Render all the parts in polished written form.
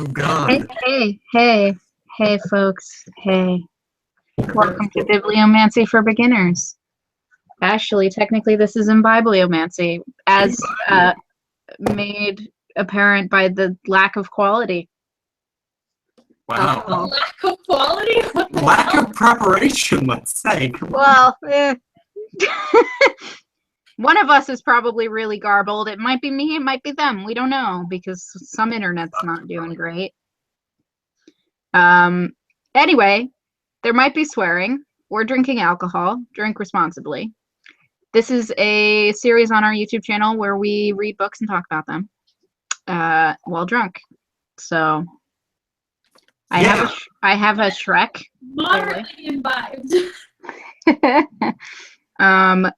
Oh, God. Hey, folks. Hey. Welcome to Bibliomancy for Beginners. Actually, technically, this is in Bibliomancy, as made apparent by the lack of quality. Wow. Lack of quality? Lack of preparation, let's say. Well, one of us is probably really garbled. It might be me, it might be them. We don't know, because some internet's not doing great. Anyway, there might be swearing or drinking alcohol. Drink responsibly. This is a series on our YouTube channel where we read books and talk about them while drunk. So I have a Shrek. Moderately imbibed.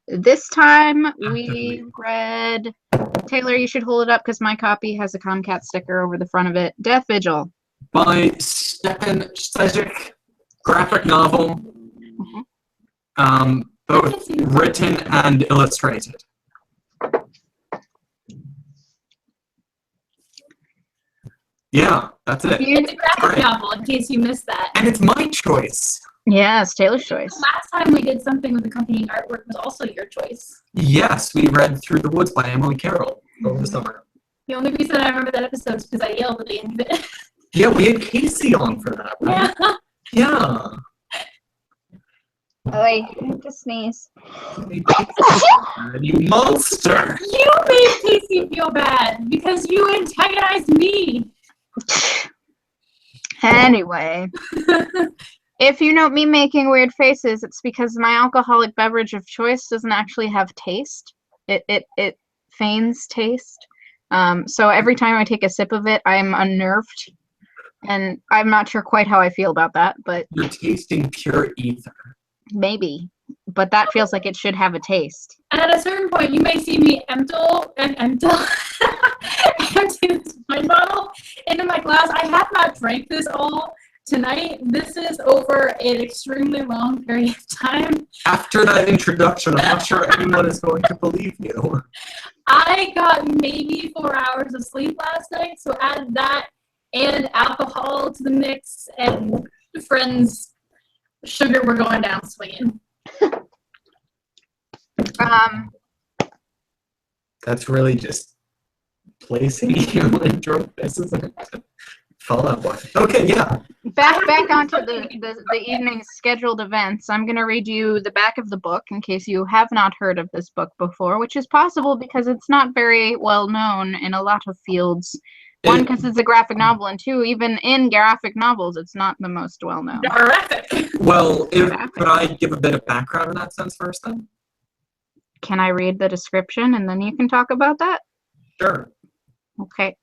This time we read, Taylor, you should hold it up because my copy has a Comcat sticker over the front of it. Death Vigil. By Stjepan Sejic, graphic novel, both written and illustrated. Yeah, that's it. It's a graphic novel, in case you missed that. And it's my choice. Yeah, it's Taylor's choice. Last time we did something with accompanying artwork was also your choice. Yes, we read Through the Woods by Emily Carroll over the summer. The only reason I remember that episode is because I yelled at the end of it. Yeah, we had Casey on for that, right? Yeah. Oh, wait, I have to sneeze. You monster! You made Casey feel bad because you antagonized me. Anyway, if you note me making weird faces, it's because my alcoholic beverage of choice doesn't actually have taste. It feigns taste. So every time I take a sip of it, I'm unnerved. And I'm not sure quite how I feel about that, but... You're tasting pure ether. Maybe. But that feels like it should have a taste. And at a certain point, you may see me empty this wine bottle into my glass. I have not drank this all tonight. This is over an extremely long period of time. After that introduction, I'm not sure anyone is going to believe you. I got maybe 4 hours of sleep last night, so add that and alcohol to the mix, and friends, sugar, we're going down swinging. That's really just placing you in drunk places. Fallout Boy. Okay, yeah. Back onto the evening's scheduled events. I'm going to read you the back of the book in case you have not heard of this book before, which is possible because it's not very well known in a lot of fields. One, because it's a graphic novel, and two, even in graphic novels, it's not the most well known. Graphic. Well, could I give a bit of background in that sense first, then? Can I read the description and then you can talk about that? Sure. Okay.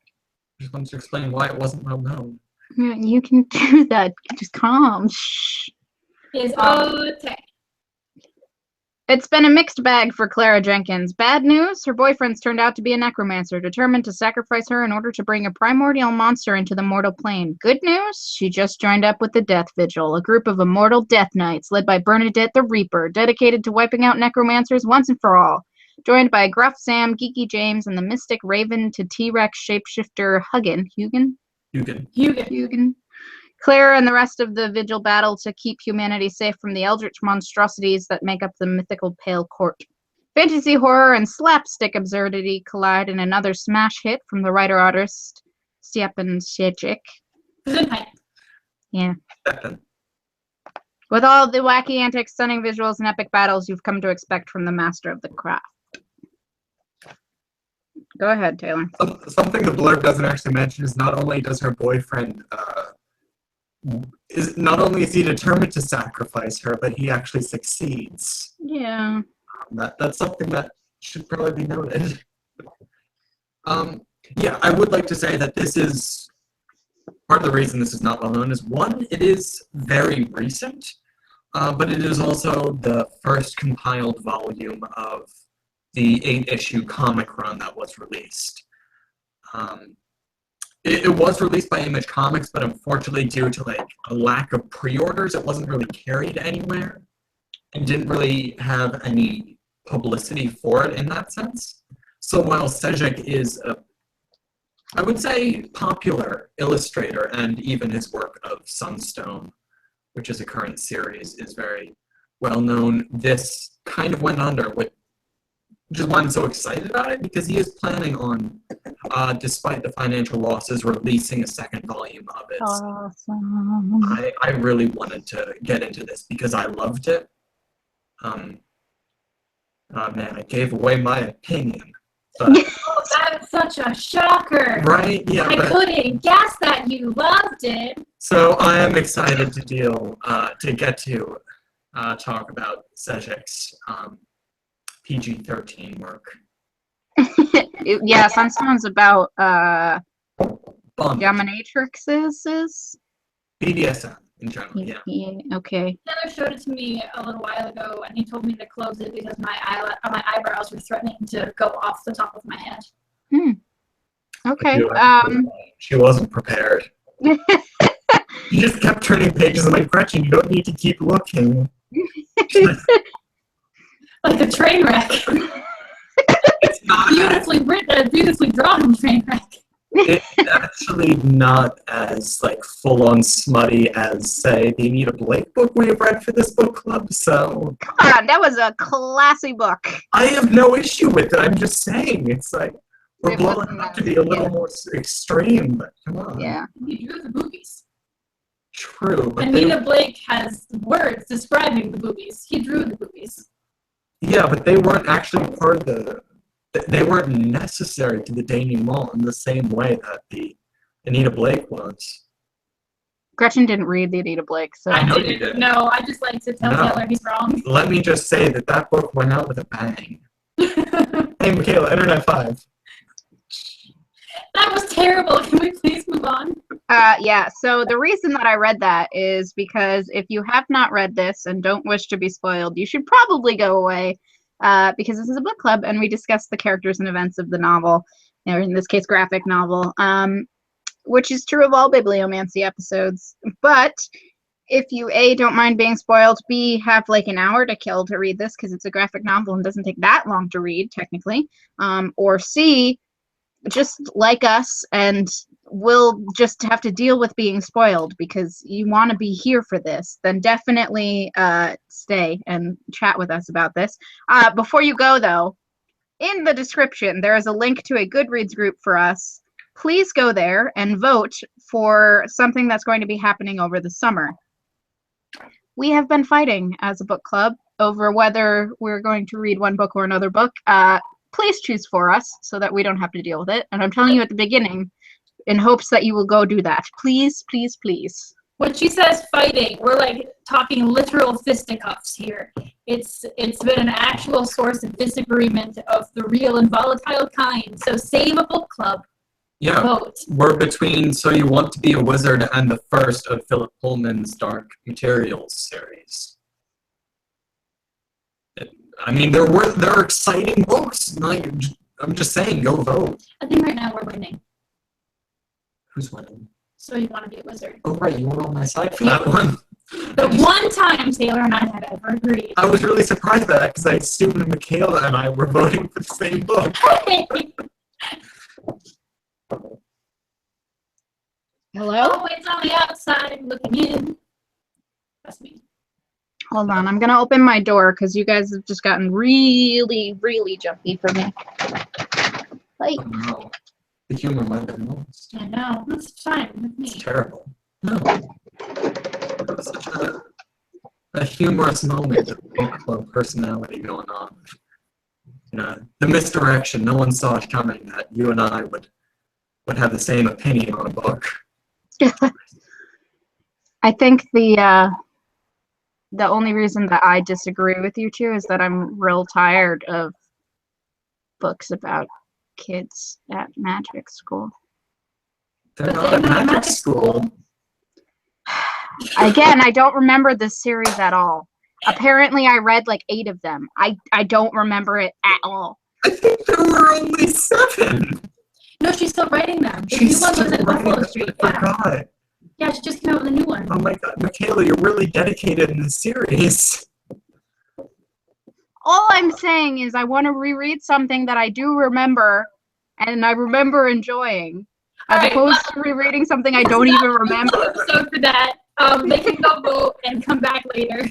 Just wanted to explain why it wasn't well known. You can do that. Just calm. Shh. Is okay. It's been a mixed bag for Clara Jenkins. Bad news, her boyfriend's turned out to be a necromancer, determined to sacrifice her in order to bring a primordial monster into the mortal plane. Good news, she just joined up with the Death Vigil, a group of immortal death knights led by Bernadette the Reaper, dedicated to wiping out necromancers once and for all. Joined by Gruff Sam, Geeky James, and the mystic Raven to T-Rex shapeshifter Hugin. Claire and the rest of the Vigil battle to keep humanity safe from the eldritch monstrosities that make up the mythical Pale Court. Fantasy horror and slapstick absurdity collide in another smash hit from the writer-artist Stjepan Sejic. Yeah. With all the wacky antics, stunning visuals, and epic battles you've come to expect from the master of the craft. Go ahead, Taylor. Something the blurb doesn't actually mention is not only does her boyfriend not only is he determined to sacrifice her, but he actually succeeds. Yeah. That's something that should probably be noted. Yeah, I would like to say that this is part of the reason this is not well known is one, it is very recent, but it is also the first compiled volume of the 8-issue comic run that was released. It was released by Image Comics, but unfortunately, due to like a lack of pre-orders, it wasn't really carried anywhere, and didn't really have any publicity for it in that sense. So while Sejic is a I would say popular illustrator, and even his work of Sunstone, which is a current series, is very well known. This kind of went under, which is why I'm so excited about it, because he is planning on, despite the financial losses, releasing a second volume of it. Awesome. I really wanted to get into this because I loved it. Man, I gave away my opinion. But, Oh, that's such a shocker. right? Yeah. I couldn't guess that you loved it. So I am excited to get to talk about Sejic's PG-13 work. Yeah, Sunstone's about Bond. dominatrixes. BDSM in general, yeah. Okay. Taylor showed it to me a little while ago, and he told me to close it because my eyebrows were threatening to go off the top of my head. Okay. She wasn't prepared. She just kept turning pages. I'm like, Gretchen, you don't need to keep looking. Like a train wreck. It's not Beautifully written, beautifully drawn train wreck. It's actually not as like full-on smutty as, say, the Anita Blake book we have read for this book club. So Come on, that was a classy book. I have no issue with it. I'm just saying, it's like we're It blowing wasn't it up to be a little more extreme. But come on, Yeah. You drew the boobies. true. But Anita Blake has words describing the boobies. He drew the boobies. yeah, but they weren't actually part of the. They weren't necessary to the denouement in the same way that the Anita Blake was. Gretchen didn't read the Anita Blake, so I know you did. No, I just like to tell No. Taylor he's wrong. Let me just say that book went out with a bang. Hey, Michaela, Internet 5. That was terrible. Can we please move on? yeah, so the reason that I read that is because if you have not read this and don't wish to be spoiled, you should probably go away, because this is a book club and we discuss the characters and events of the novel, or in this case, graphic novel, which is true of all Bibliomancy episodes. But if you, A, don't mind being spoiled, B, have like an hour to kill to read this because it's a graphic novel and doesn't take that long to read, technically, or C, just like us and will just have to deal with being spoiled because you want to be here for this, then definitely stay and chat with us about this. Before you go, though, in the description, there is a link to a Goodreads group for us. Please go there and vote for something that's going to be happening over the summer. We have been fighting as a book club over whether we're going to read one book or another book. Please choose for us so that we don't have to deal with it. And I'm telling you at the beginning in hopes that you will go do that. Please, please, please. When she says fighting, we're like talking literal fisticuffs here. It's been an actual source of disagreement of the real and volatile kind. So save a book club. Yeah, Vote. we're between So You Want to Be a Wizard and the first of Philip Pullman's Dark Materials series. I mean, they're exciting books. Like, I'm just saying, go vote. I think right now we're winning. Who's winning? So You Want to Be a Wizard. Oh, right, you were on my side for that one. The one time Taylor and I have ever agreed. I was really surprised by that because I assumed Michaela and I were voting for the same book. Hello? Oh, it's on the outside looking in. That's me. Hold on, I'm gonna open my door because you guys have just gotten really, really jumpy for me. Like, Oh, no. The humor might have been lost. I know. That's fine with It's me. terrible. No. That was such a humorous moment of book club personality going on. You know, the misdirection. No one saw it coming that you and I would have the same opinion on a book. I think the only reason that I disagree with you two is that I'm real tired of books about kids at magic school. They're not at magic school. Again, I don't remember this series at all. Apparently, I read like 8 of them. I don't remember it at all. I think there were only 7. No, she's still writing them. The She's new one was still in writing Buffalo them. Street. I Yeah. forgot. Yeah, she just came out with a new one. Oh my god, Michaela, you're really dedicated in the series. All I'm saying is I want to reread something that I do remember and I remember enjoying. As Alright, opposed to rereading something I don't even remember. Episode for that. They can go vote and come back later.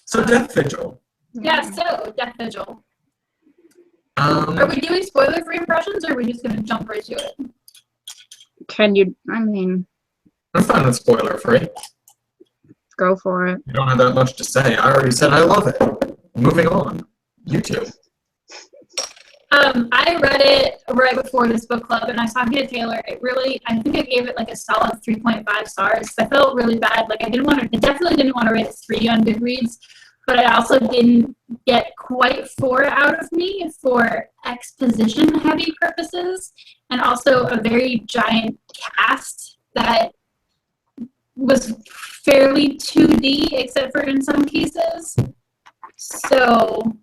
So Death Vigil. Yeah, so Death Vigil. Um, Are we doing spoiler-free impressions, or are we just gonna jump right to it? Can you, I mean, I'm fine with spoiler free. go for it. You don't have that much to say. I already said I love it. Moving on. You too. I read it right before this book club, and I was talking to Taylor. I think I gave it like a solid 3.5 stars. I felt really bad. Like I definitely didn't want to rate a 3 on Goodreads, but I also didn't get quite 4 out of me for exposition-heavy purposes, and also a very giant cast that was fairly 2D, except for in some cases. So,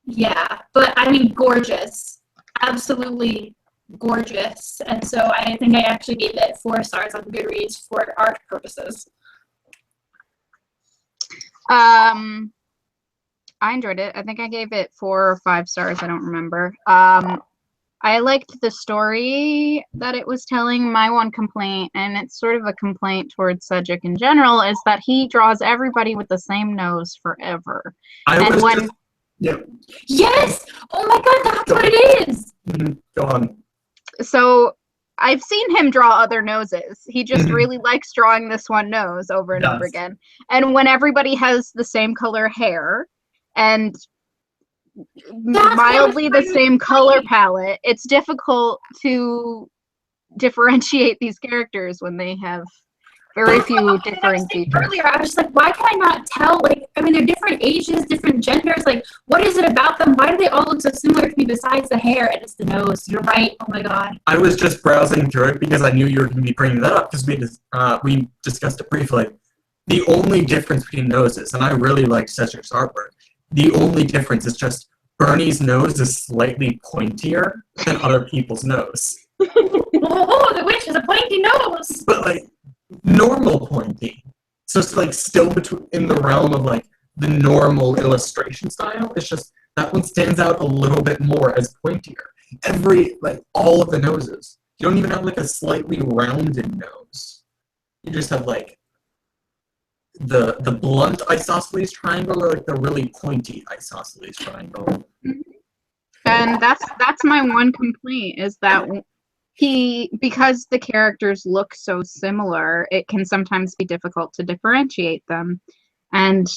yeah, but I mean, gorgeous, absolutely gorgeous. And so I think I actually gave it 4 stars on Goodreads for art purposes. I enjoyed it. I think I gave it 4 or 5 stars. I don't remember. I liked the story that it was telling. My one complaint, and it's sort of a complaint towards Sejic in general, is that he draws everybody with the same nose forever. Yes! Oh my god, that's what it is! Go on. So I've seen him draw other noses. He just really likes drawing this one nose over and over again. And when everybody has the same color hair and mildly the same color palette, it's difficult to differentiate these characters when they have very few differing features. Earlier, I was just like, why can I not tell? Like, I mean, they're different ages, different genders. Like, what is it about them? Why do they all look so similar to me besides the hair? And it's the nose. You're right. Oh my god. I was just browsing through it because I knew you were going to be bringing that up because we discussed it briefly. The only difference between noses, and I really liked Sejic's artwork, the only difference is just Bernie's nose is slightly pointier than other people's nose. Oh, the witch has a pointy nose! But, like, normal pointy. So it's, like, still in the realm of, like, the normal illustration style. It's just that one stands out a little bit more as pointier. All of the noses. You don't even have, like, a slightly rounded nose. You just have, like, the blunt isosceles triangle or like the really pointy isosceles triangle. And that's my one complaint, is that because the characters look so similar, it can sometimes be difficult to differentiate them, and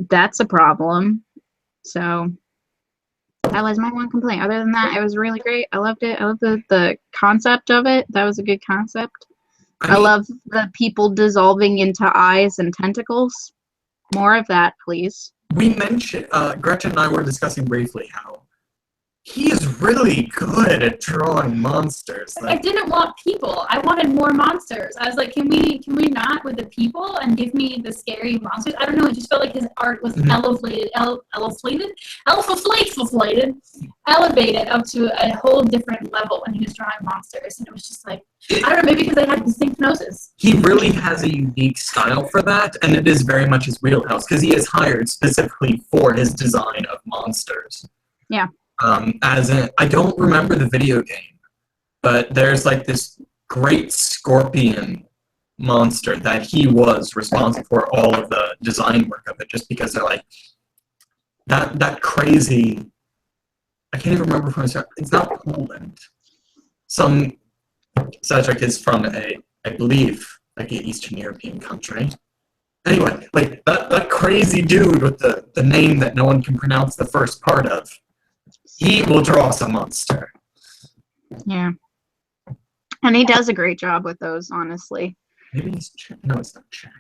that's a problem. So that was my one complaint. Other than that, it was really great. I loved it. I love the concept of it. That was a good concept. I love the people dissolving into eyes and tentacles. More of that, please. We mentioned, Gretchen and I were discussing briefly how he is really good at drawing monsters. I didn't want people. I wanted more monsters. I was like, can we not with the people and give me the scary monsters? I don't know. It just felt like his art was elevated up to a whole different level when he was drawing monsters. And it was just like, I don't know, maybe because they had distinct noses. He really has a unique style for that, and it is very much his wheelhouse because he is hired specifically for his design of monsters. Yeah. I don't remember the video game, but there's like this great scorpion monster that he was responsible for all of the design work of it, just because they're like that crazy. I can't even remember from it's not Poland. Some Sejic is from I believe like an Eastern European country. Anyway, like that crazy dude with the name that no one can pronounce the first part of. He will draw us a monster. Yeah. And he does a great job with those, honestly. Maybe he's Czech. No, it's not Czech.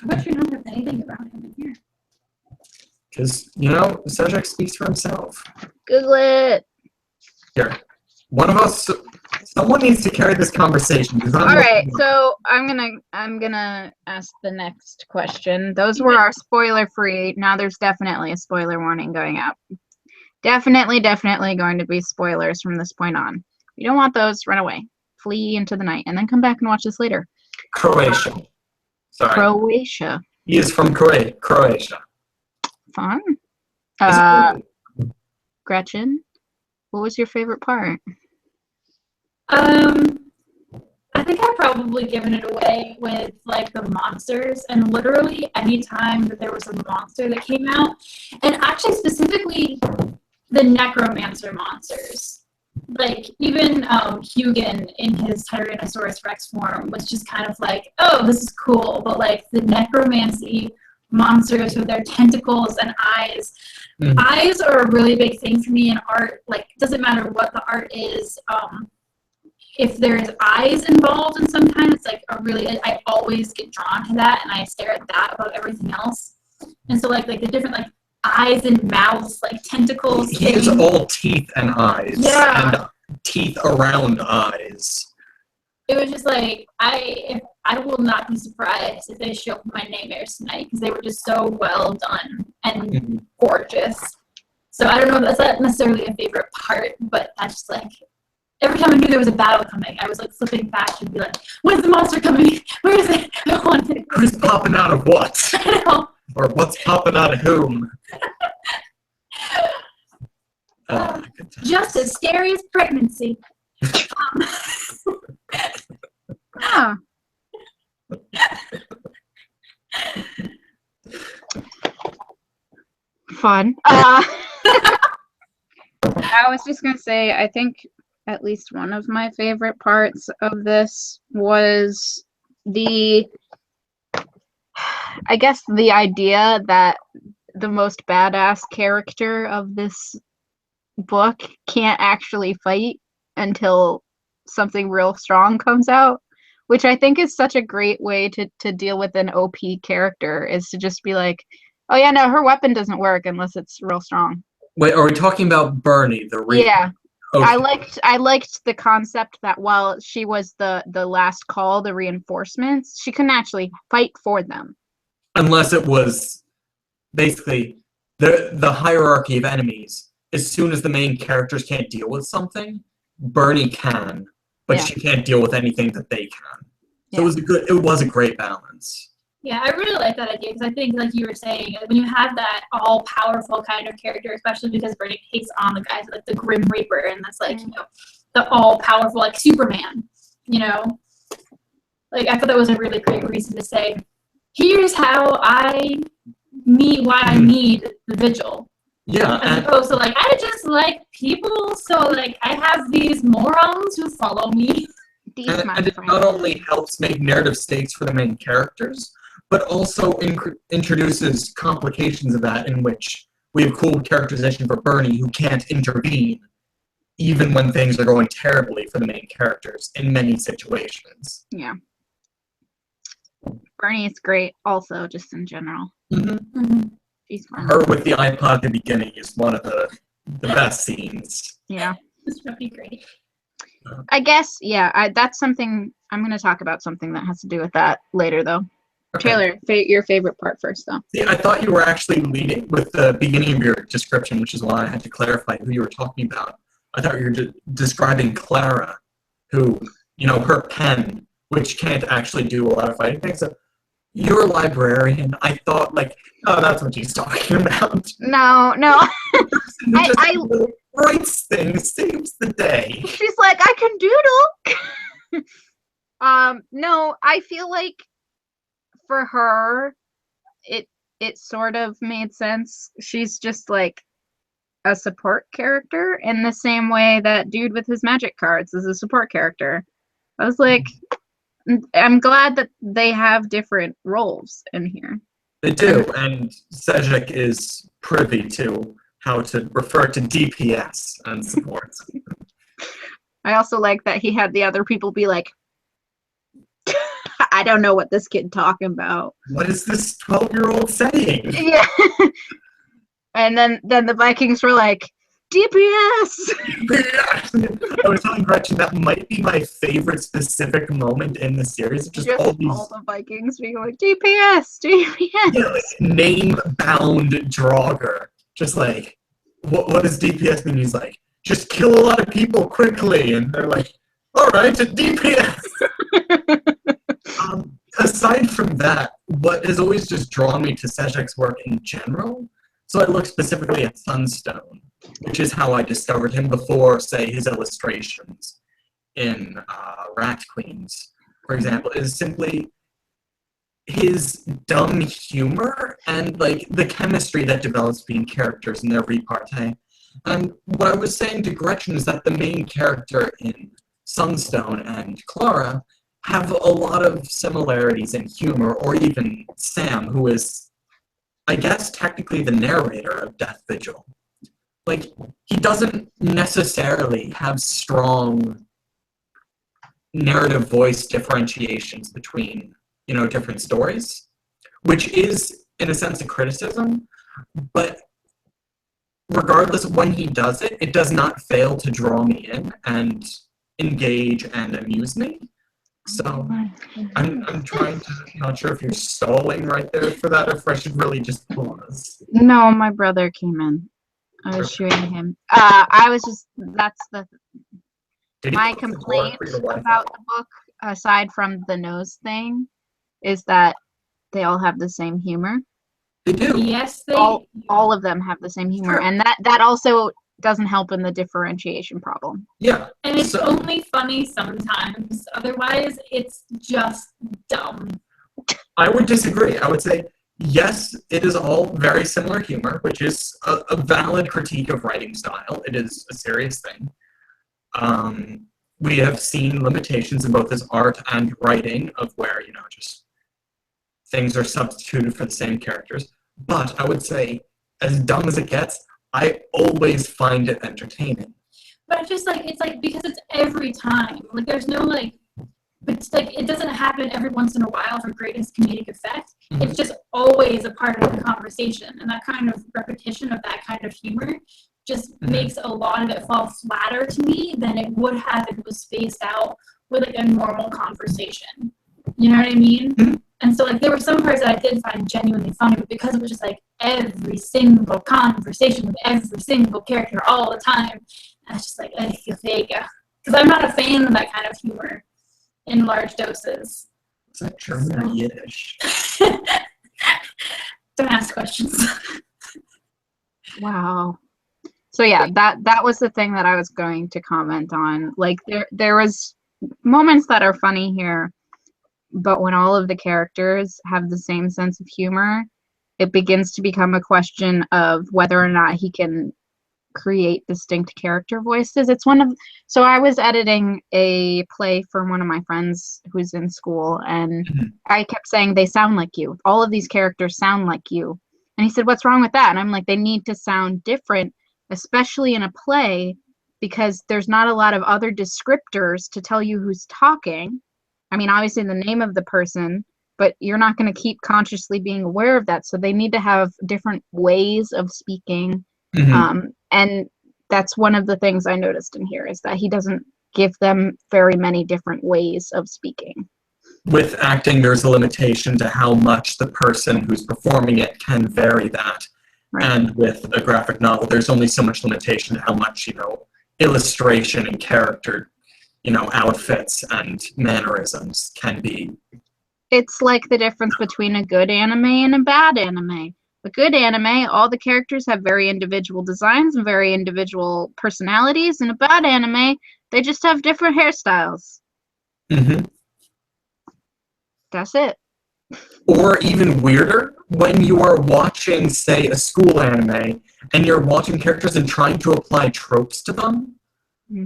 But you don't have anything about him in here. Because, Sejic speaks for himself. Google it. Here. One of us, someone needs to carry this conversation. All right, so I'm gonna ask the next question. Those were our spoiler-free. Now there's definitely a spoiler warning going out. Definitely going to be spoilers from this point on. If you don't want those, run away. Flee into the night, and then come back and watch this later. Croatia. Sorry. Croatia. He is from Croatia. Fun. Gretchen? What was your favorite part? I think I've probably given it away with like the monsters, and literally anytime that there was a monster that came out, and actually specifically the necromancer monsters. Like even Hugin in his Tyrannosaurus Rex form was just kind of like, oh, this is cool, but like the necromancy monsters with their tentacles and eyes. Eyes are a really big thing for me in art. Like, it doesn't matter what the art is. If there's eyes involved in some kind, it's like I always get drawn to that, and I stare at that above everything else. And so like the different like eyes and mouths, like tentacles. He is all teeth and eyes. Yeah. And teeth around eyes. It was just like, I will not be surprised if they show up in my nightmares tonight, because they were just so well done and gorgeous. So I don't know, that's not necessarily a favorite part, but that's just like, every time I knew there was a battle coming, I was like flipping back and be like, when's the monster coming? Where is it? I want it. Who's popping out of what? I know. Or what's popping out of whom? Just as scary as pregnancy. Huh. Fun. I was just gonna say, I think at least one of my favorite parts of this was I guess the idea that the most badass character of this book can't actually fight until something real strong comes out, which I think is such a great way to deal with an OP character, is to just be like, oh yeah, no, her weapon doesn't work unless it's real strong. Wait, are we talking about Bernie, the Yeah. Okay. I liked the concept that while she was the last call, the reinforcements, she couldn't actually fight for them. Unless it was basically the hierarchy of enemies. As soon as the main characters can't deal with something, Bernie can, but Yeah. she can't deal with anything that they can. So Yeah. it was a great balance. Yeah, I really like that idea, because I think, like you were saying, when you have that all-powerful kind of character, especially because Bernie takes on the guys like the Grim Reaper, and that's like, you know, the all-powerful, like Superman, you know? Like, I thought that was a really great reason to say, here's how why I need the Vigil. Yeah. As opposed to, like, I just like people, so, like, I have these morons who follow me. And it not only helps make narrative stakes for the main characters, but also introduces complications of that, in which we have cool characterization for Bernie, who can't intervene, even when things are going terribly for the main characters in many situations. Yeah. Bernie is great also, just in general. She's fun. Her with the iPod at the beginning is one of the best scenes. Yeah. This would be great. I guess, yeah, that's something, I'm going to talk about something that has to do with that later, though. Okay. Taylor, your favorite part first, though. See, I thought you were actually leading with the beginning of your description, which is why I had to clarify who you were talking about. I thought you were describing Clara, who, you know, her pen, which can't actually do a lot of fighting things. So you're a librarian. I thought, like, oh, that's what she's talking about. No. I writes things, saves the day. She's like, I can doodle. No, I feel like for her, it sort of made sense. She's just like a support character in the same way that dude with his magic cards is a support character. I was like, I'm glad that they have different roles in here. They do, and Sejic is privy to how to refer to DPS and support. I also like that he had the other people be like, I don't know what this kid talking about. What is this 12-year-old saying? Yeah. And then the Vikings were like, DPS! I was telling Gretchen that might be my favorite specific moment in the series. Just all the Vikings being like, DPS! DPS! Yeah, like, name-bound Draugr. Just like, what does DPS mean? He's like, just kill a lot of people quickly. And they're like, all right, DPS! Aside from that, what has always just drawn me to Sejic's work in general, so I look specifically at Sunstone, which is how I discovered him before, say, his illustrations in Rat Queens, for example, is simply his dumb humor and like the chemistry that develops between characters and their repartee. And what I was saying to Gretchen is that the main character in Sunstone and Clara have a lot of similarities in humor, or even Sam, who is, I guess, technically the narrator of Death Vigil. Like, he doesn't necessarily have strong narrative voice differentiations between, you know, different stories, which is, in a sense, a criticism, but regardless of when he does it, it does not fail to draw me in and engage and amuse me. So I'm trying to, not sure if you're stalling right there for that or if I should really just pause. No, my brother came in. I was shooting him. I was just, that's my complaint about the book, aside from the nose thing, is that they all have the same humor. They do. Yes, they all of them have the same humor, Sure. and that also doesn't help in the differentiation problem. Yeah. And it's only funny sometimes. Otherwise, it's just dumb. I would disagree. I would say, yes, it is all very similar humor, which is a valid critique of writing style. It is a serious thing. We have seen limitations in both his art and writing of where, you know, just things are substituted for the same characters. But I would say, as dumb as it gets, I always find it entertaining. But it's like because it's every time. Like there's no like, but it's like it doesn't happen every once in a while for greatest comedic effect. Mhm. It's just always a part of the conversation, and that kind of repetition of that kind of humor just makes a lot of it fall flatter to me than it would have if it was spaced out with like a normal conversation. You know what I mean? Mhm. And so like there were some parts that I did find genuinely funny, but because it was just like every single conversation with every single character all the time, I was just like, I feel fake. Because I'm not a fan of that kind of humor in large doses. Is that German or Yiddish? Don't ask questions. Wow. So yeah, that was the thing that I was going to comment on. Like there was moments that are funny here, but when all of the characters have the same sense of humor, it begins to become a question of whether or not he can create distinct character voices. So I was editing a play for one of my friends who's in school, and I kept saying, they sound like you. All of these characters sound like you. And he said, what's wrong with that? And I'm like, they need to sound different, especially in a play, because there's not a lot of other descriptors to tell you who's talking. I mean, obviously the name of the person, but you're not going to keep consciously being aware of that. So they need to have different ways of speaking. And that's one of the things I noticed in here, is that he doesn't give them very many different ways of speaking. With acting, there's a limitation to how much the person who's performing it can vary that. Right. And with a graphic novel, there's only so much limitation to how much, you know, illustration and character, you know, outfits and mannerisms can be. It's like the difference between a good anime and a bad anime. A good anime, all the characters have very individual designs and very individual personalities. In a bad anime, they just have different hairstyles. That's it. Or even weirder, when you are watching, say, a school anime, and you're watching characters and trying to apply tropes to them,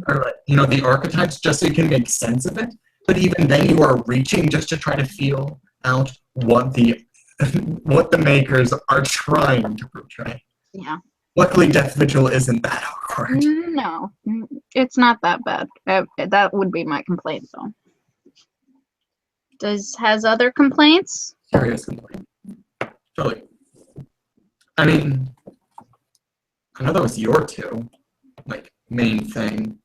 or, you know, the archetypes, just so you can make sense of it. But even then, you are reaching just to try to feel out what the makers are trying to portray. Yeah. Luckily, Death Vigil isn't that awkward. No, it's not that bad. That would be my complaint, though. Has other complaints? Serious complaint. Totally. I mean, I know that was your two, like, main thing.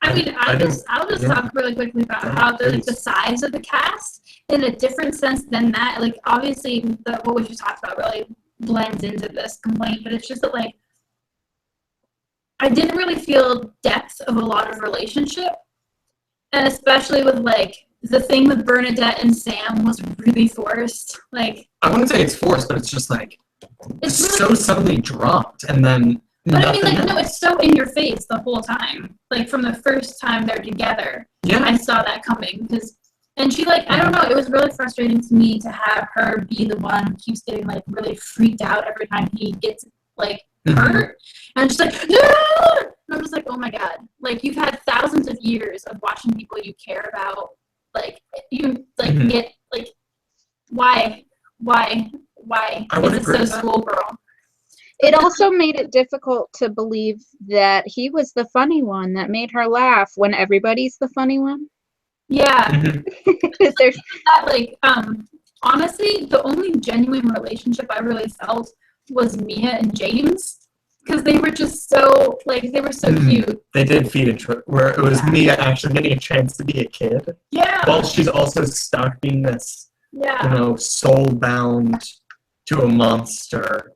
I mean, I'll just talk really quickly about how the size of the cast, in a different sense than that, like, obviously, what we just talked about really blends into this complaint, but it's just that, like, I didn't really feel depth of a lot of relationship, and especially with, like, the thing with Bernadette and Sam was really forced. Like, I wouldn't say it's forced, but it's just like, It's really, so suddenly dropped, and then but I mean, nothing like, no, else. it's so in your face the whole time. Like, from the first time they're together, Yeah. I saw that coming. And she, like, I don't know, it was really frustrating to me to have her be the one who keeps getting, like, really freaked out every time he gets, like, hurt. And I'm just like, no! And I'm just like, oh my god. Like, you've had thousands of years of watching people you care about, like, you, like, get, like, why? I would Is it agree so with that. schoolgirl? It also made it difficult to believe that he was the funny one that made her laugh when everybody's the funny one. Yeah. There's That, like, honestly, the only genuine relationship I really felt was Mia and James, because they were just so, like, they were so cute. They did feed into it, where it was Mia actually getting a chance to be a kid, Yeah. while she's also stuck being this, Yeah. you know, soul-bound to a monster.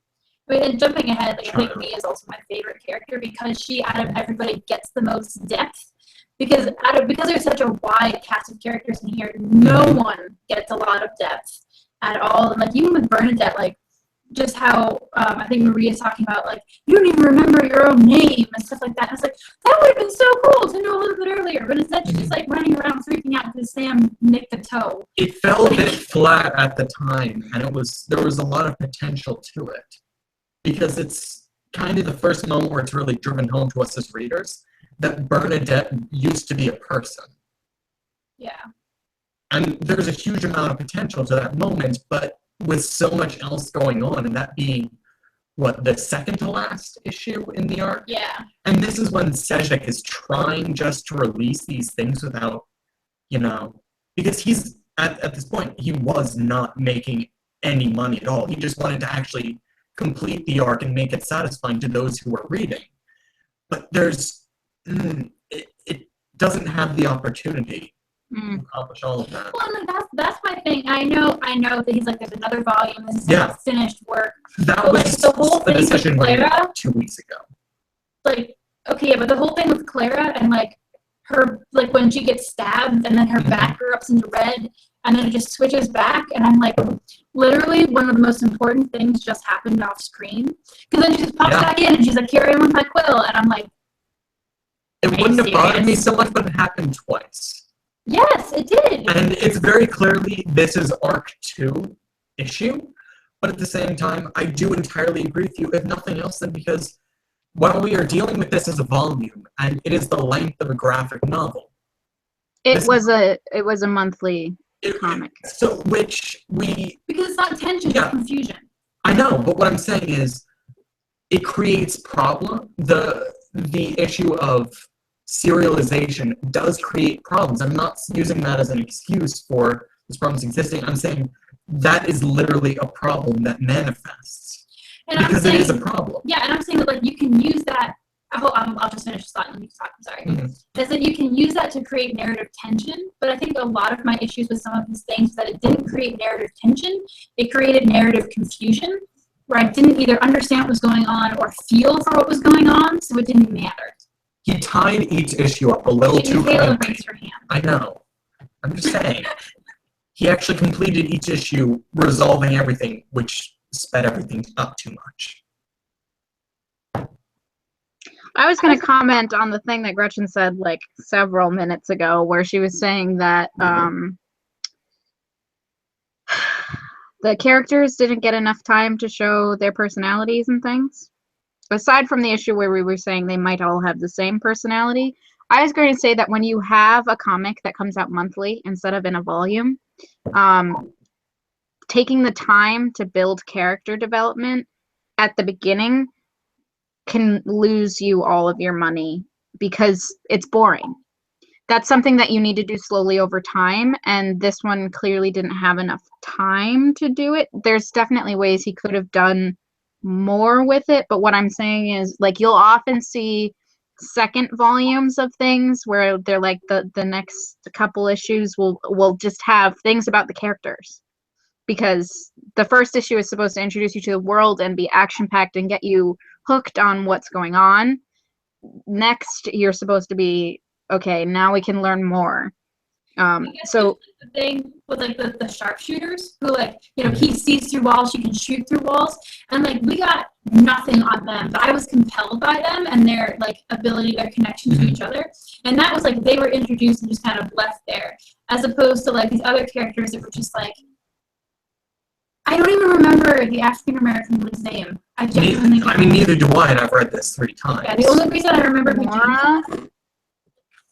I mean, and jumping ahead, like, I think Mia is also my favorite character because she, out of everybody, gets the most depth. Because there's such a wide cast of characters in here, no one gets a lot of depth at all. And, like, even with Bernadette, like, just how I think Maria's talking about, like, you don't even remember your own name and stuff like that. And I was like, that would have been so cool to know a little bit earlier. But instead, she's just, like, running around freaking out because Sam nicked a toe. It felt a bit flat at the time, and there was a lot of potential to it. Because it's kind of the first moment where it's really driven home to us as readers that Bernadette used to be a person. Yeah. And there's a huge amount of potential to that moment, but with so much else going on, and that being, what, the second to last issue in the arc? Yeah. And this is when Sejic is trying just to release these things without, you know, because he's, at this point, he was not making any money at all. He just wanted to actually complete the arc and make it satisfying to those who are reading. But it doesn't have the opportunity to accomplish all of that. Well, like, that's my thing. I know that he's like, there's another volume, this is like finished work. That but, was like, the whole the thing with decision made Clara, 2 weeks ago. like, okay, yeah, but the whole thing with Clara and, like, her, like, when she gets stabbed and then her back erupts into red and then it just switches back, and I'm like, literally one of the most important things just happened off screen. Because then she just pops back in and she's like, here I am with my quill, and I'm like, it wouldn't have bothered me so much, but it happened twice. Yes, it did. And it's very clearly this is arc 2 issue, but at the same time, I do entirely agree with you, if nothing else, then because while we are dealing with this as a volume, and it is the length of a graphic novel. It was a monthly comic. So because it's not tension, it's confusion. I know, but what I'm saying is it creates problem. The issue of serialization does create problems. I'm not using that as an excuse for those problems existing. I'm saying that is literally a problem that manifests. And because it is a problem. Yeah, and I'm saying that, like, you can use that. I'll just finish this thought and you can talk. I'm sorry. Is that you can use that to create narrative tension, but I think a lot of my issues with some of these things is that it didn't create narrative tension. It created narrative confusion, where I didn't either understand what was going on or feel for what was going on, so it didn't matter. He tied each issue up a little too Michaela quickly. raised her hand. I know. I'm just saying. He actually completed each issue resolving everything, which sped everything up too much. I was going to comment on the thing that Gretchen said like several minutes ago, where she was saying that the characters didn't get enough time to show their personalities and things. Aside from the issue where we were saying they might all have the same personality, I was going to say that when you have a comic that comes out monthly instead of in a volume, taking the time to build character development at the beginning can lose you all of your money because it's boring. That's something that you need to do slowly over time, and this one clearly didn't have enough time to do it. There's definitely ways he could have done more with it, but what I'm saying is, like, you'll often see second volumes of things where they're like the next couple issues will just have things about the characters, because the first issue is supposed to introduce you to the world and be action-packed and get you hooked on what's going on. Next, you're supposed to be, okay, now we can learn more. So the thing with like the sharpshooters who like, you know, he sees through walls, she can shoot through walls, and like we got nothing on them, but I was compelled by them and their like ability, their connection to each other, and that was like they were introduced and just kind of left there, as opposed to like these other characters that were just like, I don't even remember the African American woman's name. I mean, neither do I, and I've read this 3 times. Yeah, the only reason I remember who James,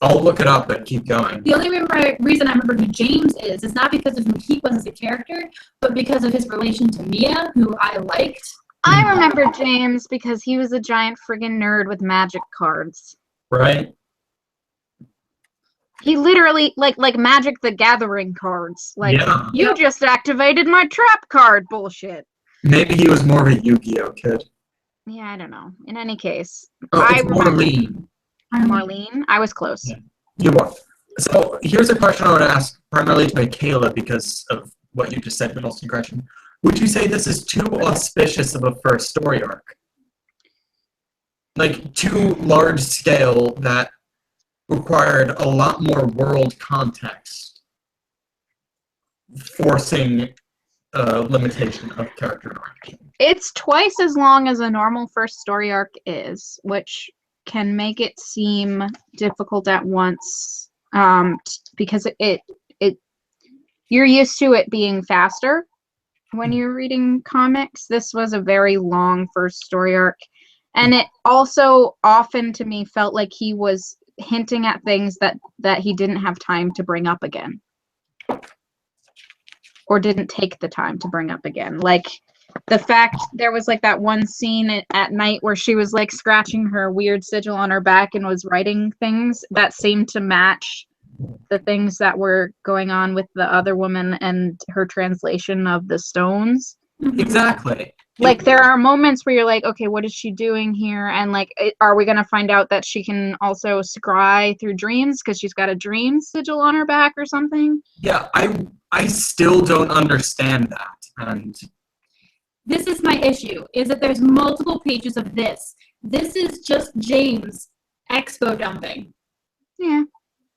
I'll look it up and keep going. the only reason I remember who James is not because of who he was as a character, but because of his relation to Mia, who I liked. I remember James because he was a giant friggin' nerd with magic cards. Right? He literally, like Magic the Gathering cards. Like, Yeah. you just activated my trap card bullshit. Maybe he was more of a Yu-Gi-Oh kid. Yeah, I don't know. In any case, Oh, I it's Marlene. Marlene. I was close. Yeah. You are. So here's a question I want to ask primarily to Michaela because of what you just said, but also Gretchen. Would you say this is too auspicious of a first story arc? Like, too large scale that required a lot more world context, forcing a limitation of character arc? It's twice as long as a normal first story arc is, which can make it seem difficult at once, because it you're used to it being faster when you're reading comics. This was a very long first story arc, and it also often to me felt like he was hinting at things that he didn't have time to bring up again, or didn't take the time to bring up again. Like the fact there was like that one scene at night where she was like scratching her weird sigil on her back and was writing things that seemed to match the things that were going on with the other woman and her translation of the stones. Exactly. Like there are moments where you're like, okay, what is she doing here? And like, are we gonna find out that she can also scry through dreams because she's got a dream sigil on her back or something? Yeah, I still don't understand that. And this is my issue, is that there's multiple pages of this. This is just James expo dumping. Yeah.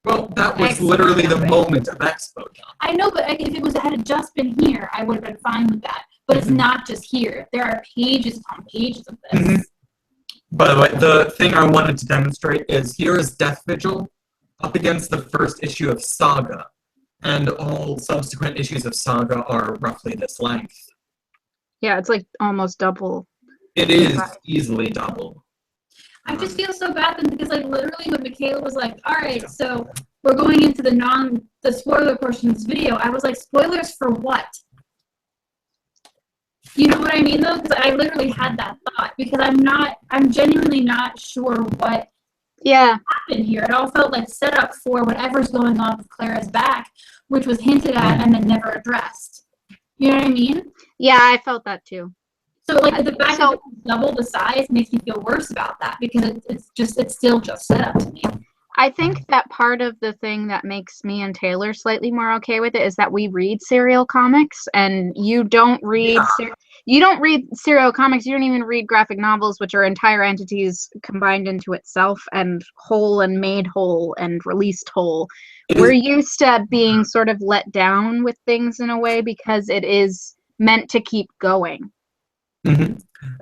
Well, that was Expo literally the dumping. moment of expo dump. I know, but if it had just been here, I would have been fine with that. But it's not just here. There are pages upon pages of this. By the way, the thing I wanted to demonstrate is here is Death Vigil up against the first issue of Saga, and all subsequent issues of Saga are roughly this length. Yeah, it's like almost double. It is easily double. I just feel so bad then because like literally when Michaela was like, all right, so we're going into the spoiler portion of this video, I was like, spoilers for what? You know what I mean though? Because I literally had that thought because I'm genuinely not sure what happened here. It all felt like set up for whatever's going on with Clara's back, which was hinted at and then never addressed. You know what I mean? Yeah, I felt that too. So like the fact that it's double the size makes me feel worse about that because it's still just set up to me. I think that part of the thing that makes me and Taylor slightly more okay with it is that we read serial comics, and you don't read serial comics. You don't even read graphic novels, which are entire entities combined into itself and whole and made whole and released whole. We're used to being sort of let down with things in a way because it is meant to keep going.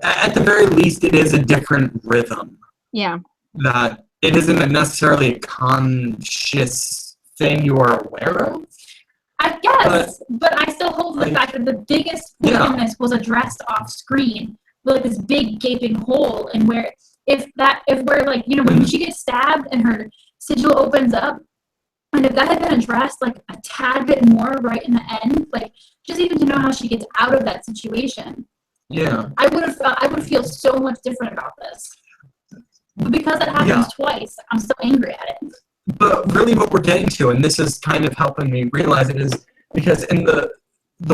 At the very least, it is a different rhythm. Yeah. That it isn't necessarily a conscious thing you are aware of. I guess, but I still hold the fact that the biggest point in this was addressed off screen with like this big gaping hole, and where if we're like, you know, when she gets stabbed and her sigil opens up, and if that had been addressed like a tad bit more right in the end, like just even to know how she gets out of that situation. Yeah. I would feel so much different about this. But because it happens twice, I'm so angry at it. But really what we're getting to, and this is kind of helping me realize it, is because in the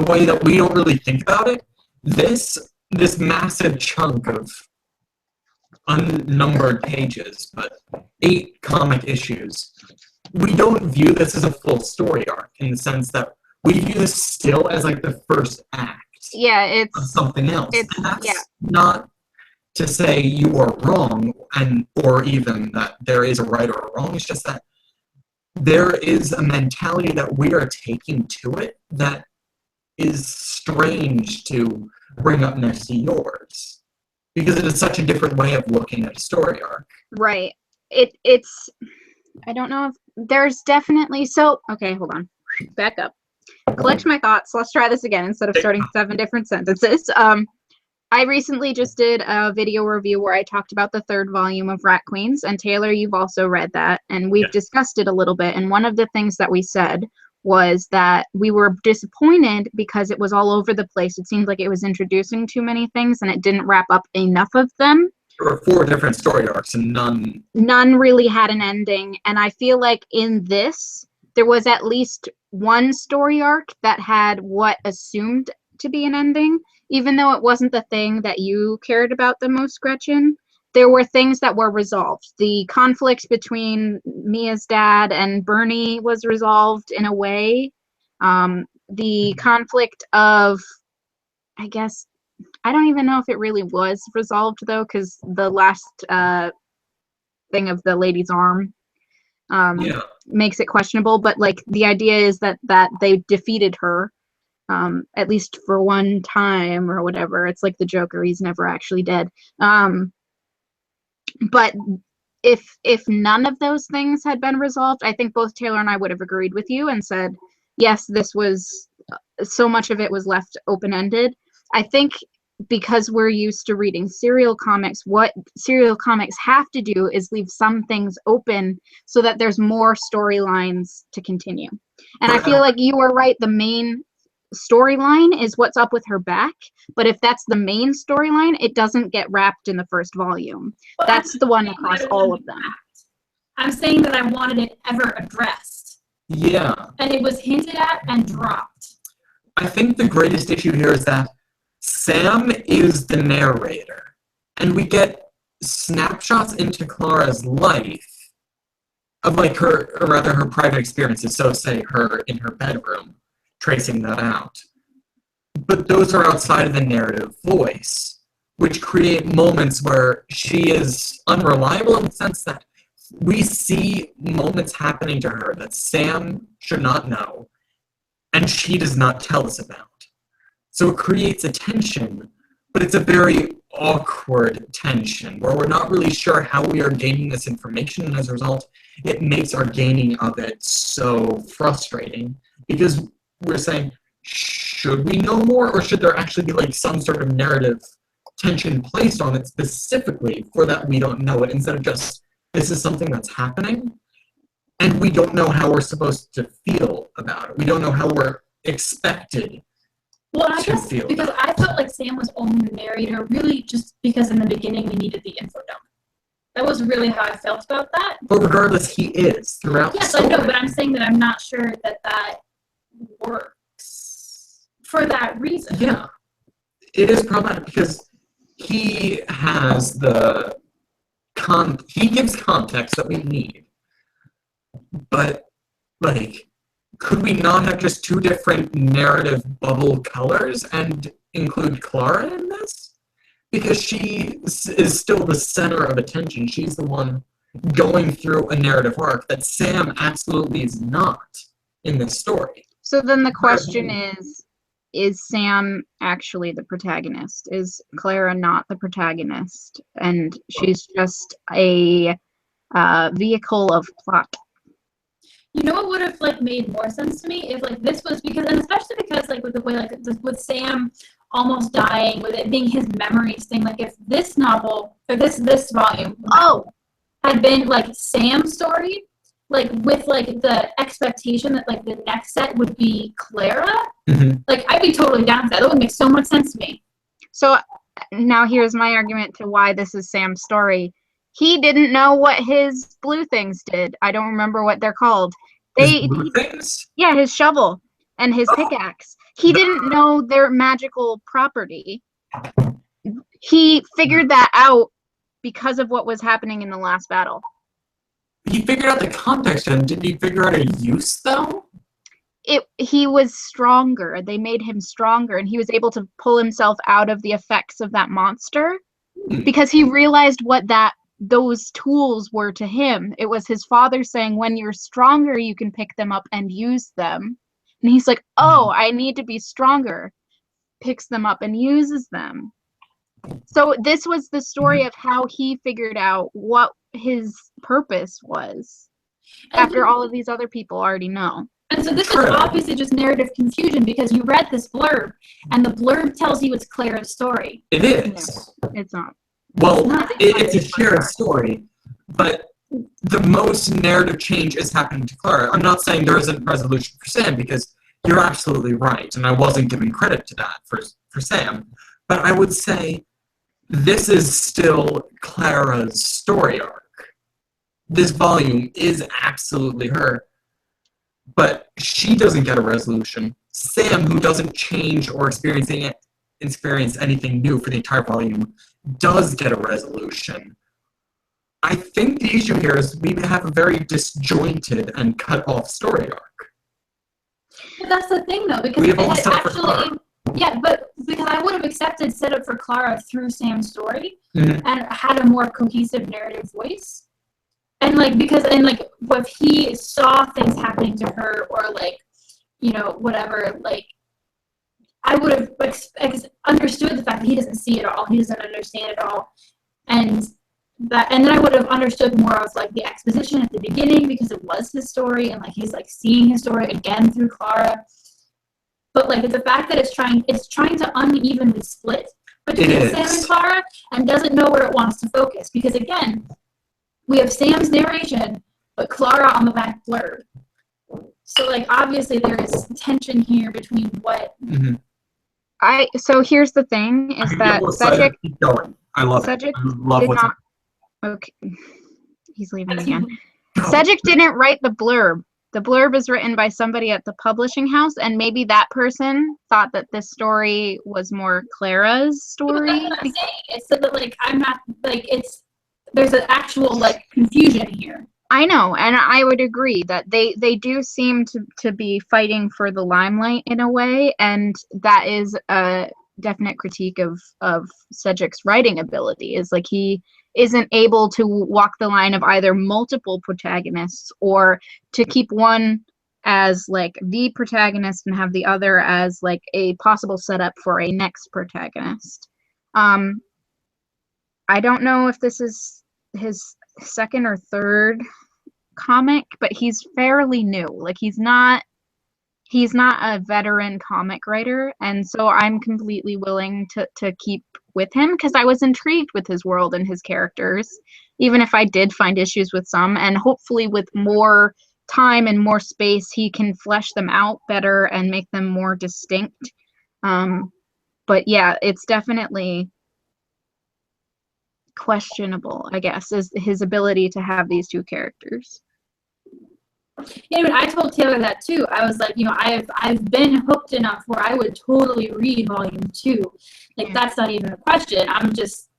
way that we don't really think about it, this massive chunk of unnumbered pages, but 8 comic issues, we don't view this as a full story arc in the sense that we view this still as like the first act. Yeah, it's of something else. It's and that's not to say you are wrong, or even that there is a right or a wrong. It's just that there is a mentality that we are taking to it that is strange to bring up next to yours, because it is such a different way of looking at a story arc. Right. It's I don't know if there's definitely okay, hold on. Back up. Collect my thoughts. Let's try this again instead of starting 7 different sentences. I recently just did a video review where I talked about the 3rd volume of Rat Queens, and Taylor, you've also read that, and we've discussed it a little bit, and one of the things that we said was that we were disappointed because it was all over the place. It seemed like it was introducing too many things, and it didn't wrap up enough of them. There were 4 different story arcs, and none really had an ending, and I feel like in this, there was at least one story arc that had what assumed to be an ending. Even though it wasn't the thing that you cared about the most, Gretchen, there were things that were resolved. The conflict between Mia's dad and Bernie was resolved in a way. The conflict of, I guess, I don't even know if it really was resolved, though, because the last thing of the lady's arm makes it questionable. But, like, the idea is that they defeated her. At least for one time or whatever. It's like the Joker, he's never actually dead. But if none of those things had been resolved, I think both Taylor and I would have agreed with you and said, yes, this was, so much of it was left open-ended. I think because we're used to reading serial comics, what serial comics have to do is leave some things open so that there's more storylines to continue. And I feel like you were right, the main storyline is what's up with her back, but if that's the main storyline, it doesn't get wrapped in the 1st volume. Well, that's the one across all of them. I'm saying that I wanted it ever addressed. Yeah. And it was hinted at and dropped. I think the greatest issue here is that Sam is the narrator, and we get snapshots into Clara's life of, like, her private experiences, so say her in her bedroom, tracing that out. But those are outside of the narrative voice, which create moments where she is unreliable in the sense that we see moments happening to her that Sam should not know, and she does not tell us about. So it creates a tension, but it's a very awkward tension where we're not really sure how we are gaining this information, and as a result, it makes our gaining of it so frustrating, because we're saying, should we know more, or should there actually be, like, some sort of narrative tension placed on it specifically for that we don't know it, instead of just, this is something that's happening, and we don't know how we're supposed to feel about it. We don't know how we're expected I guess to feel because I felt like Sam was only the narrator, really just because in the beginning we needed the info dump. That was really how I felt about that. But regardless, he is throughout the story. Yes, I know, but I'm saying that I'm not sure that works for that reason. Yeah. It is problematic because he has he gives context that we need. But, like, could we not have just 2 different narrative bubble colors and include Clara in this? Because she is still the center of attention. She's the one going through a narrative arc that Sam absolutely is not in this story. So then the question is Sam actually the protagonist? Is Clara not the protagonist? And she's just a vehicle of plot? You know what would have, like, made more sense to me if, like, this was because, and especially because, like, with the way, like, with Sam almost dying, with it being his memories thing, like, if this novel or this volume had been, like, Sam's story, like, with, like, the expectation that, like, the next set would be Clara, like, I'd be totally down with that. That would make so much sense to me. So now here's my argument to why this is Sam's story. He didn't know what his blue things did. I don't remember what they're called. His blue things? Yeah, his shovel and his pickaxe. He didn't know their magical property. He figured that out because of what was happening in the last battle. He figured out the context, and did he figure out a use, though? He was stronger. They made him stronger, and he was able to pull himself out of the effects of that monster because he realized what that those tools were to him. It was his father saying, when you're stronger, you can pick them up and use them. And he's like, oh, I need to be stronger. Picks them up and uses them. So this was the story of how he figured out what his purpose was after all of these other people already know. And so this is obviously just narrative confusion because you read this blurb and the blurb tells you it's Clara's story. It is. No, it's not. Well, it's a shared story, but the most narrative change is happening to Clara. I'm not saying there isn't resolution for Sam because you're absolutely right, and I wasn't giving credit to that for Sam. But I would say this is still Clara's story arc. This volume is absolutely her. But she doesn't get a resolution. Sam, who doesn't change or experience anything new for the entire volume, does get a resolution. I think the issue here is we have a very disjointed and cut off story arc. But that's the thing, though, because because I would have accepted setup for Clara through Sam's story and had a more cohesive narrative voice. And if he saw things happening to her or whatever, I would have understood the fact that he doesn't see it all, he doesn't understand it all, and then I would have understood more of the exposition at the beginning because it was his story and he's seeing his story again through Clara. But the fact that it's trying to unevenly split between Sam and Clara and doesn't know where it wants to focus because again. We have Sam's narration, but Clara on the back blurb. So, obviously there is tension here between what... So here's the thing, is that Sejic... Keep going. I love it. I love what's not... Okay. He's leaving again. Sejic didn't write the blurb. The blurb is written by somebody at the publishing house, and maybe that person thought that this story was more Clara's story. That's what I'm saying. It's so that, I'm not... There's an actual confusion here. I know, and I would agree that they do seem to be fighting for the limelight in a way, and that is a definite critique of Sejic's writing ability. Is he isn't able to walk the line of either multiple protagonists or to keep one as the protagonist and have the other as a possible setup for a next protagonist. I don't know if this is his second or third comic, but he's fairly new. He's not a veteran comic writer, and so I'm completely willing to keep with him because I was intrigued with his world and his characters, even if I did find issues with some, and hopefully with more time and more space he can flesh them out better and make them more distinct. But yeah, it's definitely questionable, I guess, is his ability to have these two characters. Yeah, I told Taylor that too. I was I've been hooked enough where I would totally read volume 2. That's not even a question. I'm just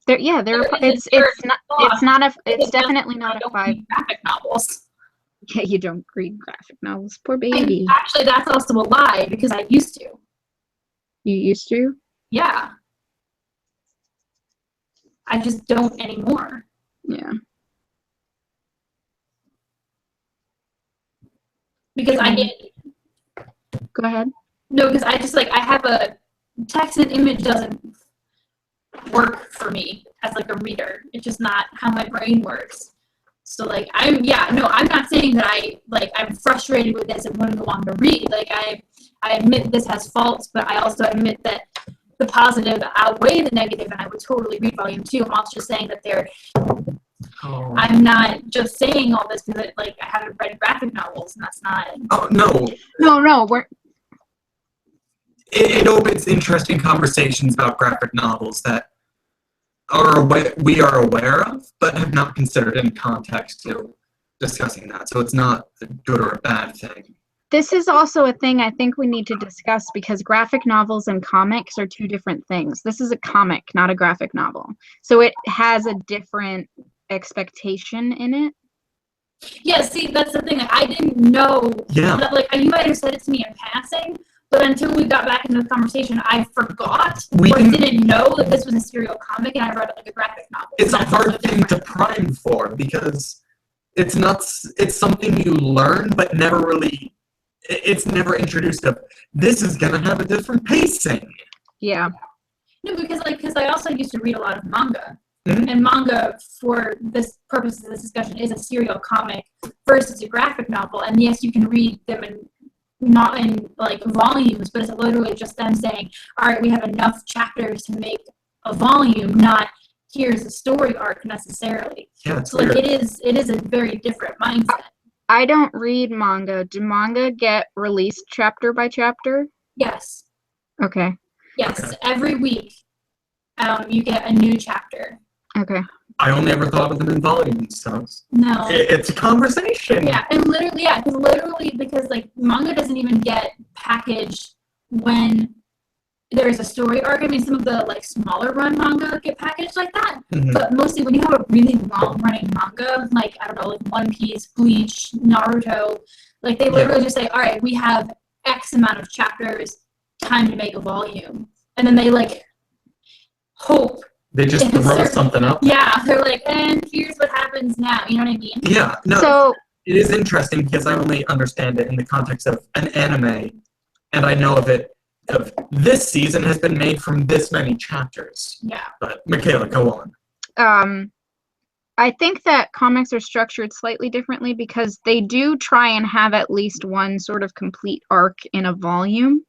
it's definitely not a 5 graphic novels. Yeah, you don't read graphic novels, poor baby. Actually, that's also a lie because I used to. You used to? Yeah. I just don't anymore. Yeah. Because I get... Go ahead. No, because I just I have a text and image doesn't work for me as a reader. It's just not how my brain works. So I'm not saying that I'm frustrated with this and wouldn't go on to read. I admit this has faults, but I also admit that the positive outweigh the negative, and I would totally read volume 2. I'm also just saying that I'm not just saying all this because I haven't read graphic novels, and that's not. Oh no. No. It opens interesting conversations about graphic novels that we are aware of, but have not considered in context to discussing that. So it's not a good or a bad thing. This is also a thing I think we need to discuss because graphic novels and comics are two different things. This is a comic, not a graphic novel. So it has a different expectation in it. Yeah, see, that's the thing. I didn't know. Yeah. That, you might have said it to me in passing, But until we got back into the conversation, I forgot or didn't know that this was a serial comic, and I read it like a graphic novel. It's a hard thing to prime for because it's something you learn, but never really. It's never introduced of this is gonna have a different pacing. Yeah. No, because I also used to read a lot of manga, and manga for this purpose of this discussion is a serial comic versus a graphic novel. And yes, you can read them in not in like volumes, but it's literally just them saying, all right, we have enough chapters to make a volume, not here's a story arc necessarily. Yeah, so like it is a very different mindset. I don't read manga. Do manga get released chapter by chapter? Yes. Okay. Yes, Okay. every week you get a new chapter. Okay. I only ever thought of them in volumes, so No. it's a conversation. Yeah, and literally, because like manga doesn't even get packaged when there's a story arc. I mean, some of the like smaller run manga get packaged like that, but mostly when you have a really long running manga, like I don't know, like One Piece, Bleach, Naruto, like they literally just say, all right, we have X amount of chapters, time to make a volume, and then they like hope. They just throw something up. Yeah, they're like, and here's what happens now. You know what I mean? Yeah. No. So it is interesting because I only understand it in the context of an anime, and I know of it. Of this season has been made from this many chapters. Yeah. But Michaela, go on. I think that comics are structured slightly differently because they do try and have at least one sort of complete arc in a volume.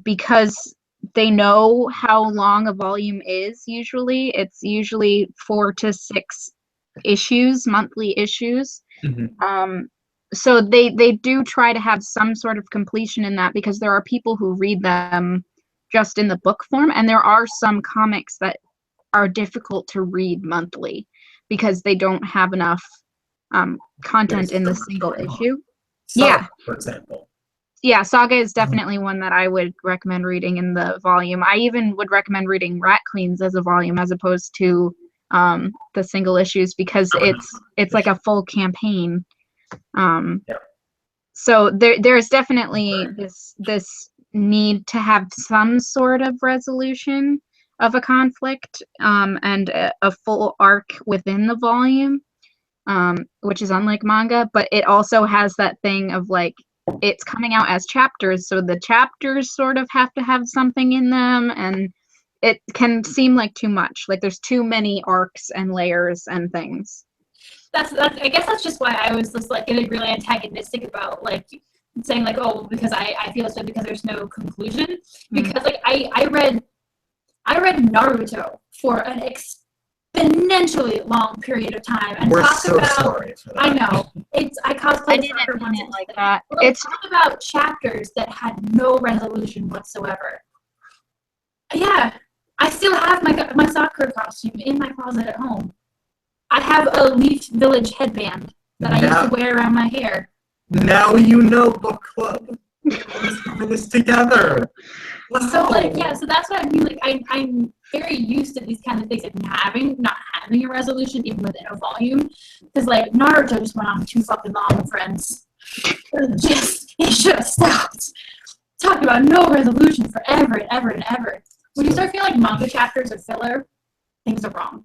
Because they know how long a volume is usually. It's usually 4 to 6 issues, monthly issues. So they do try to have some sort of completion in that because there are people who read them just in the book form, and there are some comics that are difficult to read monthly because they don't have enough content in the single issue. Saga, for example. Yeah, Saga is definitely one that I would recommend reading in the volume. I even would recommend reading Rat Queens as a volume as opposed to the single issues because it's like a full campaign. So there's definitely this need to have some sort of resolution of a conflict and a full arc within the volume, which is unlike manga, but it also has that thing of like it's coming out as chapters, so the chapters sort of have to have something in them, and it can seem like too much. Like there's too many arcs and layers and things. That's I guess that's just why I was just like getting really antagonistic about like saying like, oh, because I feel so because there's no conclusion. Because like I read Naruto for an exponentially long period of time and We're talk so about sorry for that. I know. I cosplayed soccer once like that. It's talk about chapters that had no resolution whatsoever. Yeah. I still have my soccer costume in my closet at home. I have a Leaf Village headband that I used to wear around my hair. Now you know, book club. Let's do this together. Wow. So like so that's what I mean. Like I'm very used to these kinds of things, like not having a resolution even within a volume. Because like Naruto just went on too fucking long, friends. It should have stopped. Talking about no resolution forever and ever and ever. When you start feeling like manga chapters are filler, things are wrong.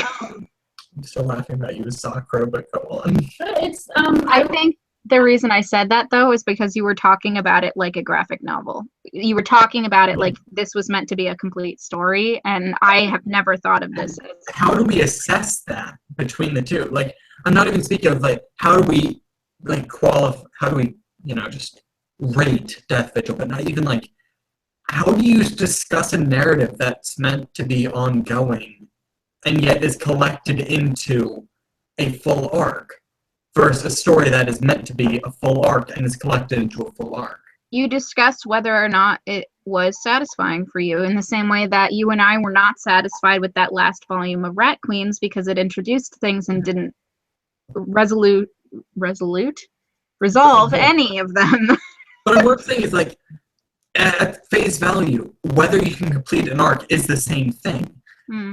I'm still laughing about you as Sakura, but go on. It's I think the reason I said that though is because you were talking about it like a graphic novel. You were talking about it like this was meant to be a complete story, and I have never thought of this as how do we assess that between the two? Like I'm not even speaking of like how do we like how do we, just rate Death Vigil, but not even like how do you discuss a narrative that's meant to be ongoing and yet is collected into a full arc versus a story that is meant to be a full arc and is collected into a full arc? You discussed whether or not it was satisfying for you in the same way that you and I were not satisfied with that last volume of Rat Queens because it introduced things and didn't resolve any of them. But what I'm saying is like at face value, whether you can complete an arc is the same thing.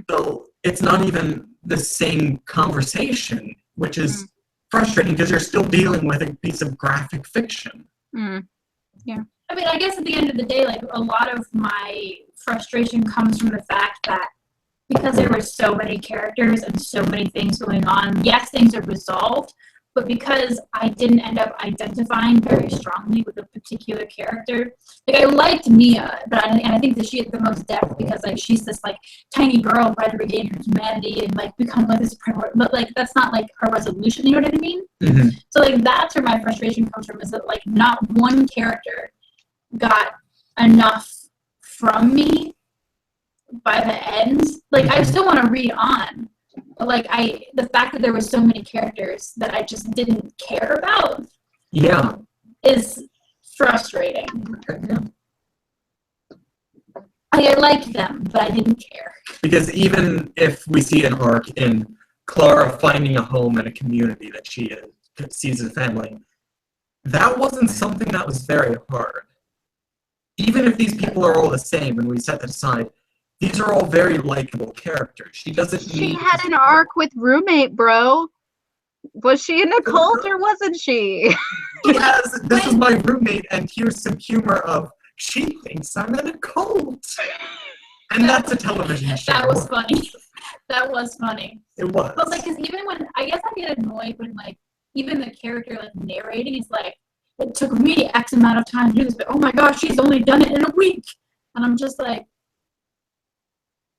So it's not even the same conversation, which is frustrating because you're still dealing with a piece of graphic fiction. I mean, I guess at the end of the day, like, a lot of my frustration comes from the fact that because there were so many characters and so many things going on, yes, things are resolved, but because I didn't end up identifying very strongly with a particular character, like, I liked Mia, and I think that she had the most depth because, like, she's this, like, tiny girl trying to regain her humanity and, like, become, like, this primordial, but, like, that's not, like, her resolution, you know what I mean? Mm-hmm. So, like, that's where my frustration comes from, is that, like, not one character got enough from me by the end. Like, I still want to read on, but, like, the fact that there were so many characters that I just didn't care about is frustrating. Yeah. I liked them, but I didn't care. Because even if we see an arc in Clara finding a home and a community that she sees as a family, that wasn't something that was very hard. Even if these people are all the same and we set that aside, these are all very likable characters. She had an arc with roommate, bro. Was she in a cult or wasn't she? Yes, this is my roommate, and here's some humor of, she thinks I'm in a cult. And that's a television show. That was funny. That was funny. It was. But, like, because even when, I guess I get annoyed when, like, even the character, like, narrating is like, it took me X amount of time to do this, but oh my gosh, she's only done it in a week. And I'm just like,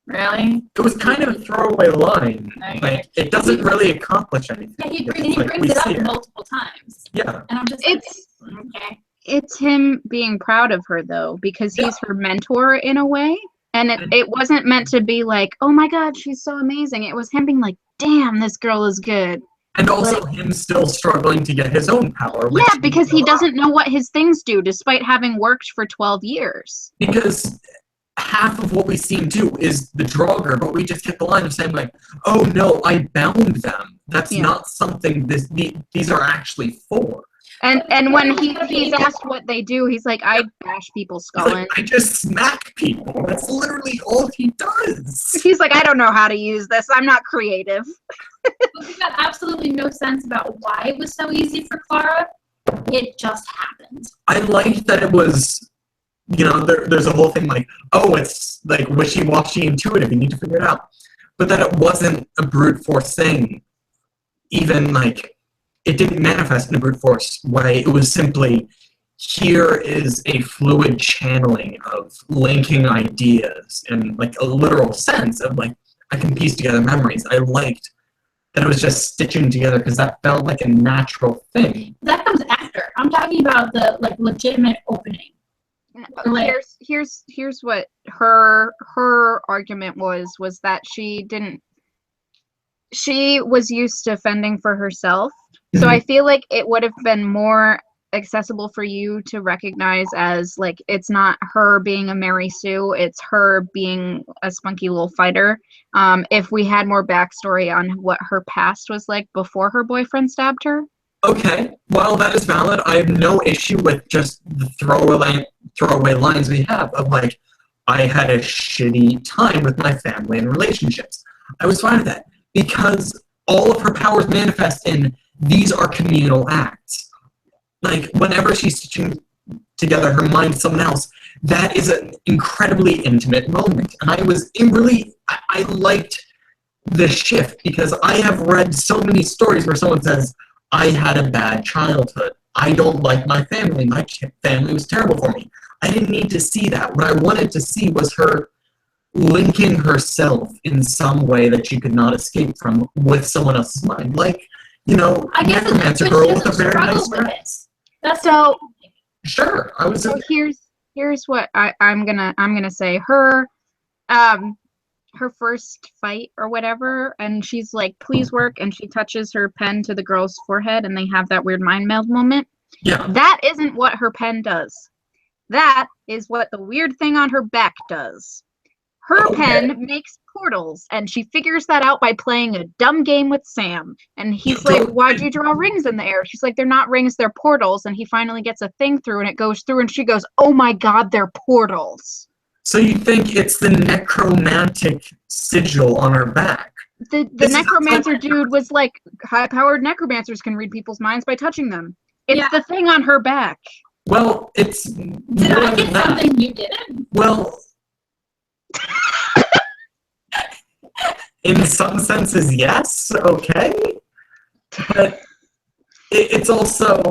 really? It was kind of a throwaway line. Like, it doesn't really accomplish anything. Yeah, he brings it up multiple times. Yeah. And I'm just okay. It's him being proud of her, though, because he's her mentor in a way. And it wasn't meant to be like, oh my god, she's so amazing. It was him being like, damn, this girl is good. And also him still struggling to get his own power. Yeah, because he doesn't know what his things do, despite having worked for 12 years. Because half of what we see him do is the Draugr, but we just get the line of saying, like, oh no, I bound them. That's not something these are actually for. And when he's asked what they do, he's like, I bash people's skull in. Like, I just smack people. That's literally all he does. He's like, I don't know how to use this. I'm not creative. We got absolutely no sense about why it was so easy for Clara. It just happened. I liked that it was, you know, there's a whole thing like, oh, it's like wishy-washy intuitive. You need to figure it out. But that it wasn't a brute force thing. Even, like, it didn't manifest in a brute force way. It was simply, here is a fluid channeling of linking ideas in, like, a literal sense of, like, I can piece together memories. I liked that it was just stitching together because that felt like a natural thing. That comes after. I'm talking about the, like, legitimate opening. Here's what her argument was that she was used to fending for herself. So I feel like it would have been more accessible for you to recognize as, like, it's not her being a Mary Sue, it's her being a spunky little fighter. If we had more backstory on what her past was like before her boyfriend stabbed her. Okay, well, that is valid. I have no issue with just the throwaway lines we have of, like, I had a shitty time with my family and relationships. I was fine with that because all of her powers manifest in these are communal acts. Like, whenever she's stitching together her mind with someone else, that is an incredibly intimate moment. And I liked the shift because I have read so many stories where someone says, I had a bad childhood. I don't like my family. My family was terrible for me. I didn't need to see that. What I wanted to see was her linking herself in some way that she could not escape from with someone else's mind. Like, you know, I guess Necromancer girl with a very nice dress. That's so. Sure, I was. So here's what I'm gonna say. Her first fight or whatever, and she's like, "Please work," and she touches her pen to the girl's forehead, and they have that weird mind meld moment. Yeah. That isn't what her pen does. That is what the weird thing on her back does. Her pen makes portals, and she figures that out by playing a dumb game with Sam. And he's like, why'd you draw rings in the air? She's like, they're not rings, they're portals. And he finally gets a thing through, and it goes through, and she goes, oh my god, they're portals. So you think it's the necromantic sigil on her back? The necromancer dude was like, high-powered necromancers can read people's minds by touching them. It's the thing on her back. Well, it's Did I get something you didn't? Well, in some senses, yes, okay. But it's also...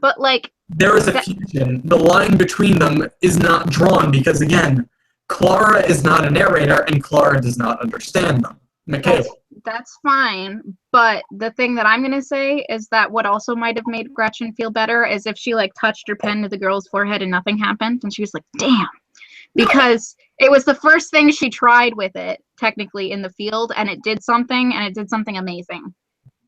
But, like... There is a fusion. The line between them is not drawn because, again, Clara is not a narrator and Clara does not understand them. Michaela. That's fine, but the thing that I'm gonna say is that what also might have made Gretchen feel better is if she like touched her pen to the girl's forehead and nothing happened, and she was like, "Damn," because it was the first thing she tried with it, technically in the field, and it did something, and it did something amazing.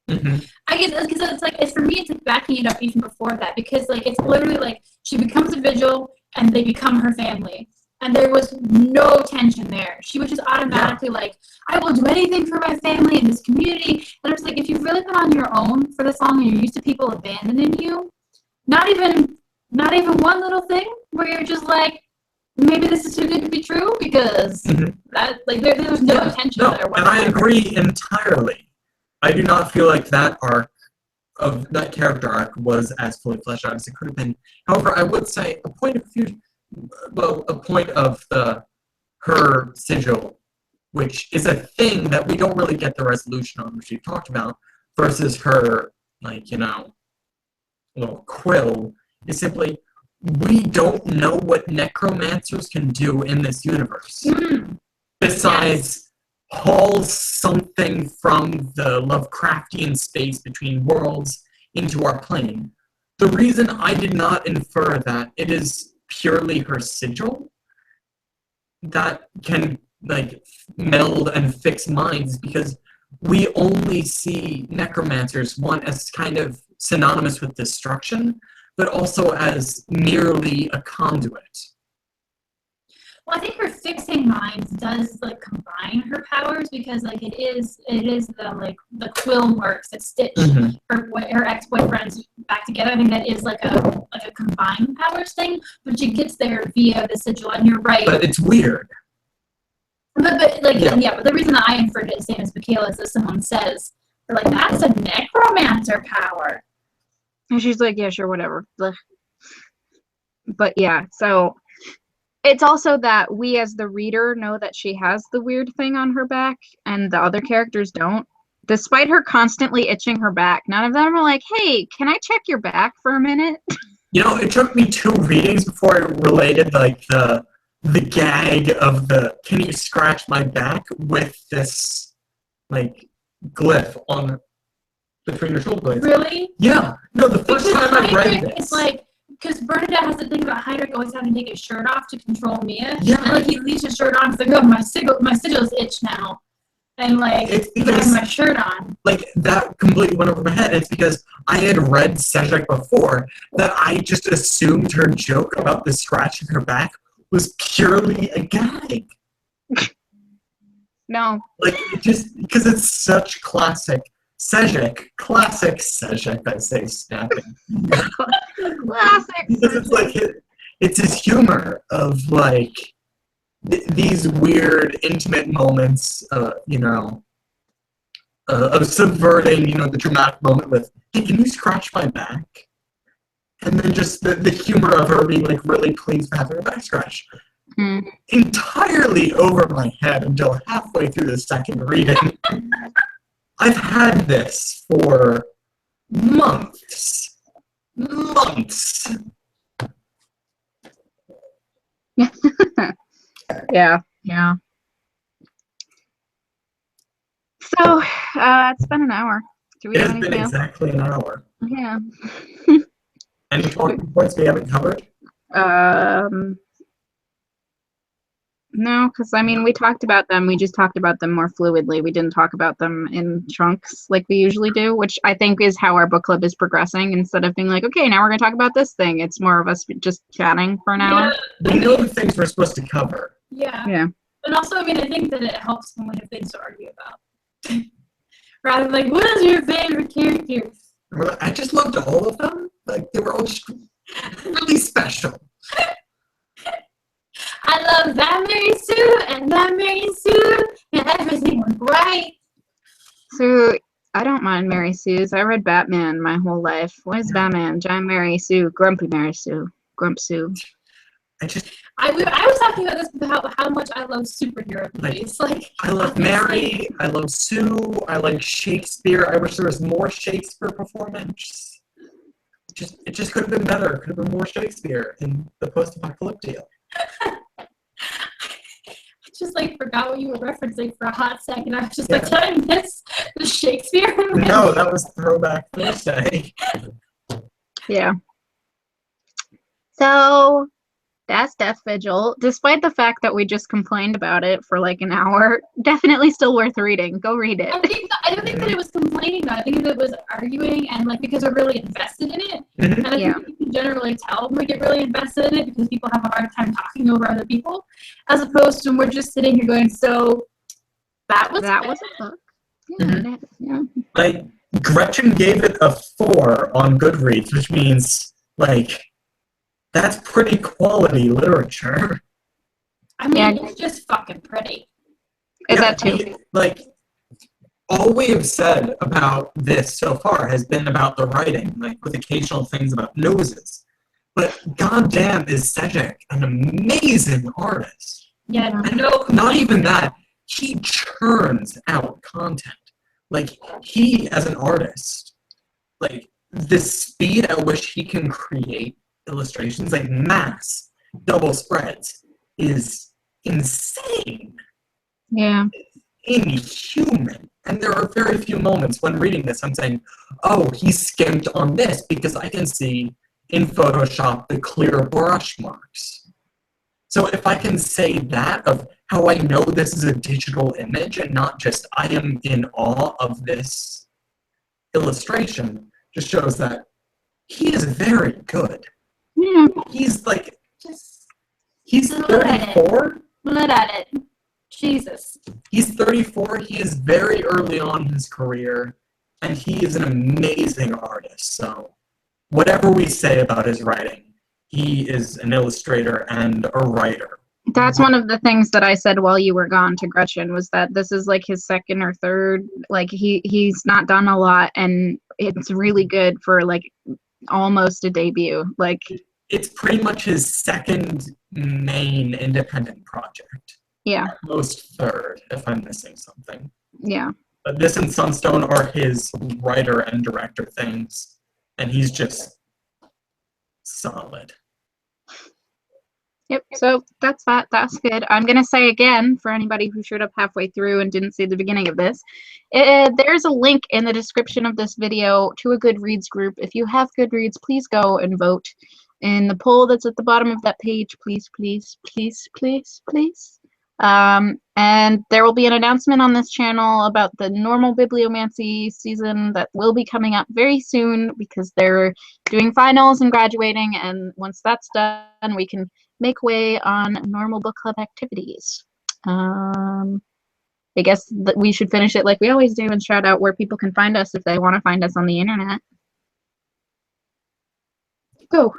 Mm-hmm. I guess because it's for me, it's like backing it up even before that because like it's literally like she becomes a vigil and they become her family. And there was no tension there. She was just automatically like, I will do anything for my family and this community. And it was like, if you've really been on your own for this long and you're used to people abandoning you, not even one little thing where you're just like, maybe this is too good to be true because that like there was no tension there. And I agree entirely. I do not feel like that arc of that character arc was as fully fleshed out as it could have been. However, I would say a point of her sigil, which is a thing that we don't really get the resolution on, which you talked about, versus her, little quill, is simply, we don't know what necromancers can do in this universe. Besides haul something from the Lovecraftian space between worlds into our plane. The reason I did not infer that it is purely her sigil that can meld and fix minds because we only see necromancers, one as kind of synonymous with destruction, but also as merely a conduit. Well, I think her fixing minds does combine her powers because it is the quill works that stitch her ex-boyfriends back together. I think that is a combined powers thing, but she gets there via the sigil, and you're right. But it's weird. But the reason that I inferred it same as Michaela is that someone says they're like, that's a necromancer power. And she's like, yeah, sure, whatever. But yeah, so it's also that we as the reader know that she has the weird thing on her back and the other characters don't. Despite her constantly itching her back, none of them are like, hey, can I check your back for a minute? It took me 2 readings before I related the gag of the can you scratch my back with this glyph on between her shoulder blades. Really? Yeah. No, the first time I read this. It's because Bernadette has to think about Heinrich always having to take his shirt off to control Mia. Yeah. And he leaves his shirt on. It's like, oh, my sigil's itch now. And it's because I have my shirt on. That completely went over my head. It's because I had read Sejic before that I just assumed her joke about the scratch in her back was purely a gag. No. Just because it's such classic Sejic, I say, snapping. Classic. Because it's his humor of these weird intimate moments, of subverting, the dramatic moment with, hey, can you scratch my back? And then just the humor of her being really pleased to have her back scratched. Entirely over my head until halfway through the second reading. I've had this for months. Yeah. So, it's been an hour. Do we It have has been anything else? exactly an hour. Yeah. Any talking points we haven't covered? No, because we talked about them. We just talked about them more fluidly. We didn't talk about them in chunks like we usually do, which I think is how our book club is progressing. Instead of being like, okay, now we're going to talk about this thing, it's more of us just chatting for an hour. We know the things we're supposed to cover. Yeah. And also, I think that it helps when we have things to argue about. Rather than what is your favorite character? I just loved all of them. They were all just really special. I love that Mary Sue and that Mary Sue and everything was right. So I don't mind Mary Sue's. I read Batman my whole life. What is Batman? Giant Mary Sue, Grumpy Mary Sue, Grump Sue. I was talking about this about how much I love superhero movies. Like I love Mary. I love Sue. I like Shakespeare. I wish there was more Shakespeare performance. It just could have been better. It could have been more Shakespeare in the post-apocalyptic. I just like forgot what you were referencing for a hot second. I was just like, did I miss the Shakespeare? No, that was Throwback Thursday. Yeah. So that's Death Vigil. Despite the fact that we just complained about it for like an hour, definitely still worth reading. Go read it. I don't think that it was complaining though. I think that it was arguing and like because we're really invested in it. Mm-hmm. And I think you can generally tell when we get really invested in it because people have a hard time talking over other people, as opposed to when we're just sitting here going, so that was a book. Yeah, Mm-hmm. yeah. Like Gretchen gave it a 4 on Goodreads, which means like that's pretty quality literature. I mean, it's just fucking pretty. Is that too? Like, all we have said about this so far has been about the writing, like with occasional things about noses. But goddamn, is Sejic an amazing artist? Yeah, no, not even that. He churns out content. Like, he, as an artist, like, the speed at which he can create illustrations, like mass double spreads, is insane. Yeah. Inhuman. And there are very few moments when reading this I'm saying, oh, he skimped on this because I can see in Photoshop the clear brush marks. So if I can say that of how I know this is a digital image and not just I am in awe of this illustration, just shows that he is very good. Yeah. He's like, he's 34. Look at it. Jesus. He's 34. He is very early on in his career, and he is an amazing artist. So whatever we say about his writing, he is an illustrator and a writer. That's one of the things that I said while you were gone to Gretchen, was that this is like his second or third. Like he's not done a lot, and it's really good for like almost a debut. Like it's pretty much his second main independent project. Yeah. At most third, if I'm missing something. Yeah. But this and Sunstone are his writer and director things, and he's just solid. Yep, so that's that. That's good. I'm going to say again, for anybody who showed up halfway through and didn't see the beginning of this, there's a link in the description of this video to a Goodreads group. If you have Goodreads, please go and vote in the poll that's at the bottom of that page. Please, please, please, please, please. And there will be an announcement on this channel about the normal Bibliomancy season that will be coming up very soon because they're doing finals and graduating, and once that's done, we can make way on normal book club activities. I guess that we should finish it like we always do and shout out where people can find us if they want to find us on the internet. Go.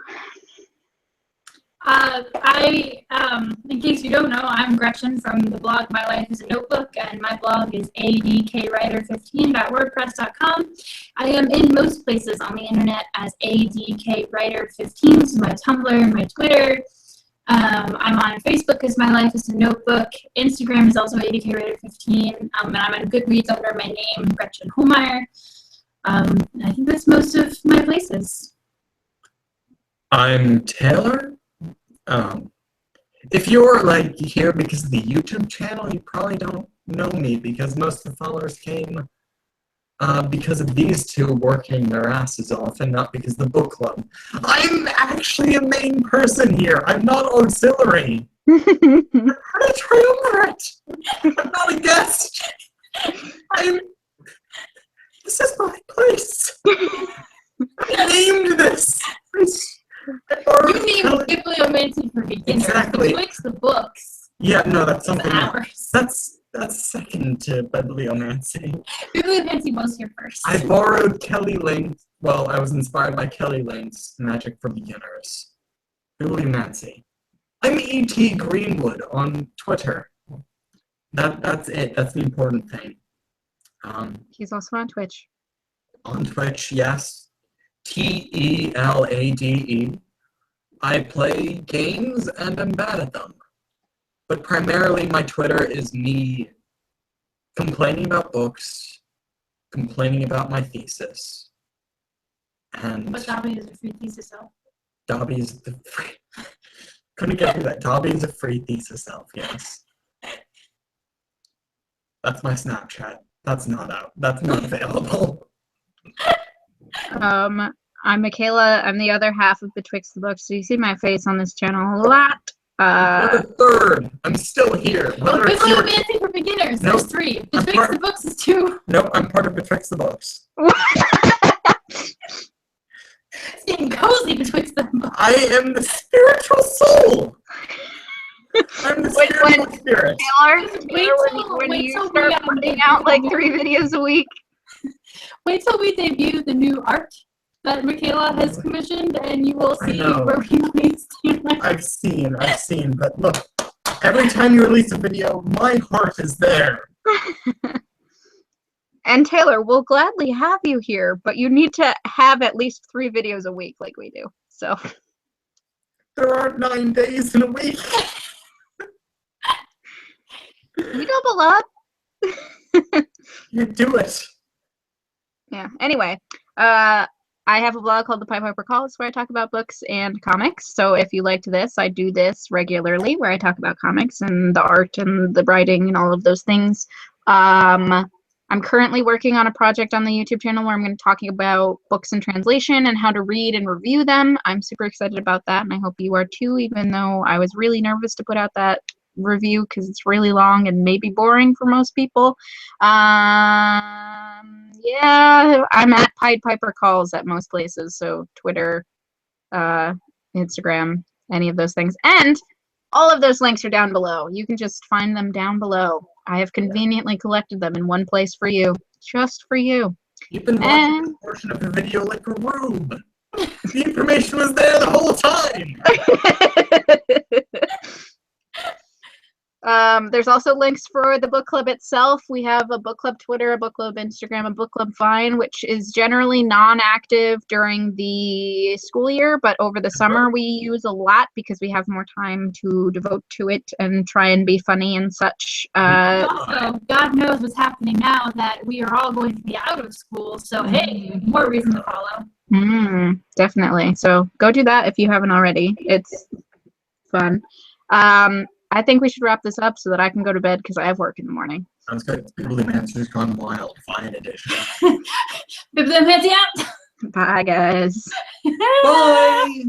In case you don't know, I'm Gretchen from the blog My Life is a Notebook, and my blog is adkwriter15.wordpress.com. I am in most places on the internet as adkwriter15, so my Tumblr, my Twitter. I'm on Facebook as My Life is a Notebook. Instagram is also adkwriter15, and I'm on Goodreads under my name, Gretchen Holmeyer. I think that's most of my places. I'm Taylor. If you're like here because of the YouTube channel, you probably don't know me because most of the followers came because of these two working their asses off and not because of the book club. I'm actually a main person here. I'm not auxiliary. I'm a triumvirate. I'm not a guest. This is my place. I named this. You named Bibliomancy for beginners. Exactly. You likes the books. Yeah, no, that's something. Hours. That's second to Bibliomancy. Bibliomancy was here first. I borrowed Kelly Lane's. Well, I was inspired by Kelly Lane's Magic for Beginners. Bibliomancy. I'm E.T. Greenwood on Twitter. That's it. That's the important thing. He's also on Twitch. On Twitch, yes. TELADE. I play games and I'm bad at them. But primarily my Twitter is me complaining about books, complaining about my thesis. And But Dobby is a free thesis self. Dobby is the free... Couldn't get through that. Dobby is a free thesis self, yes. That's my Snapchat. That's not out. That's not available. I'm Michaela. I'm the other half of Betwixt the Books, so you see my face on this channel a lot. You're the third. I'm still here. Oh, wait, Fancy for Beginners. Nope. There's 3. Betwixt the Books is 2. Nope, I'm part of Betwixt the Books. It's getting cozy betwixt the books. I am the spiritual soul. I'm the spiritual spirit. Taylor, when you start putting out like 3 videos a week. Wait till we debut the new art that Michaela has commissioned, and you will see where we place Taylor. I've seen, but look, every time you release a video, my heart is there. And Taylor, we'll gladly have you here, but you need to have at least 3 videos a week like we do. So there aren't 9 days in a week. You double up. You do it. Yeah. Anyway, I have a blog called The Pied Piper Calls where I talk about books and comics. So if you liked this, I do this regularly where I talk about comics and the art and the writing and all of those things. I'm currently working on a project on the YouTube channel where I'm going to be talking about books in translation and how to read and review them. I'm super excited about that, and I hope you are too, even though I was really nervous to put out that review because it's really long and maybe boring for most people. Yeah, I'm at Pied Piper Calls at most places, so Twitter, Instagram, any of those things. And all of those links are down below. You can just find them down below. I have conveniently collected them in one place for you, just for you. You've been watching a portion of the video like a rube. The information was there the whole time. There's also links for the book club itself. We have a book club Twitter, a book club Instagram, a book club Vine, which is generally non-active during the school year, but over the summer we use a lot because we have more time to devote to it and try and be funny and such. Also, God knows what's happening now that we are all going to be out of school, so hey, more reason to follow. Definitely. So go do that if you haven't already. It's fun. I think we should wrap this up so that I can go to bed because I have work in the morning. Sounds good. Bibliomancers Gone Wild, Fine Edition. Bibliomancers out! Bye, guys. Bye!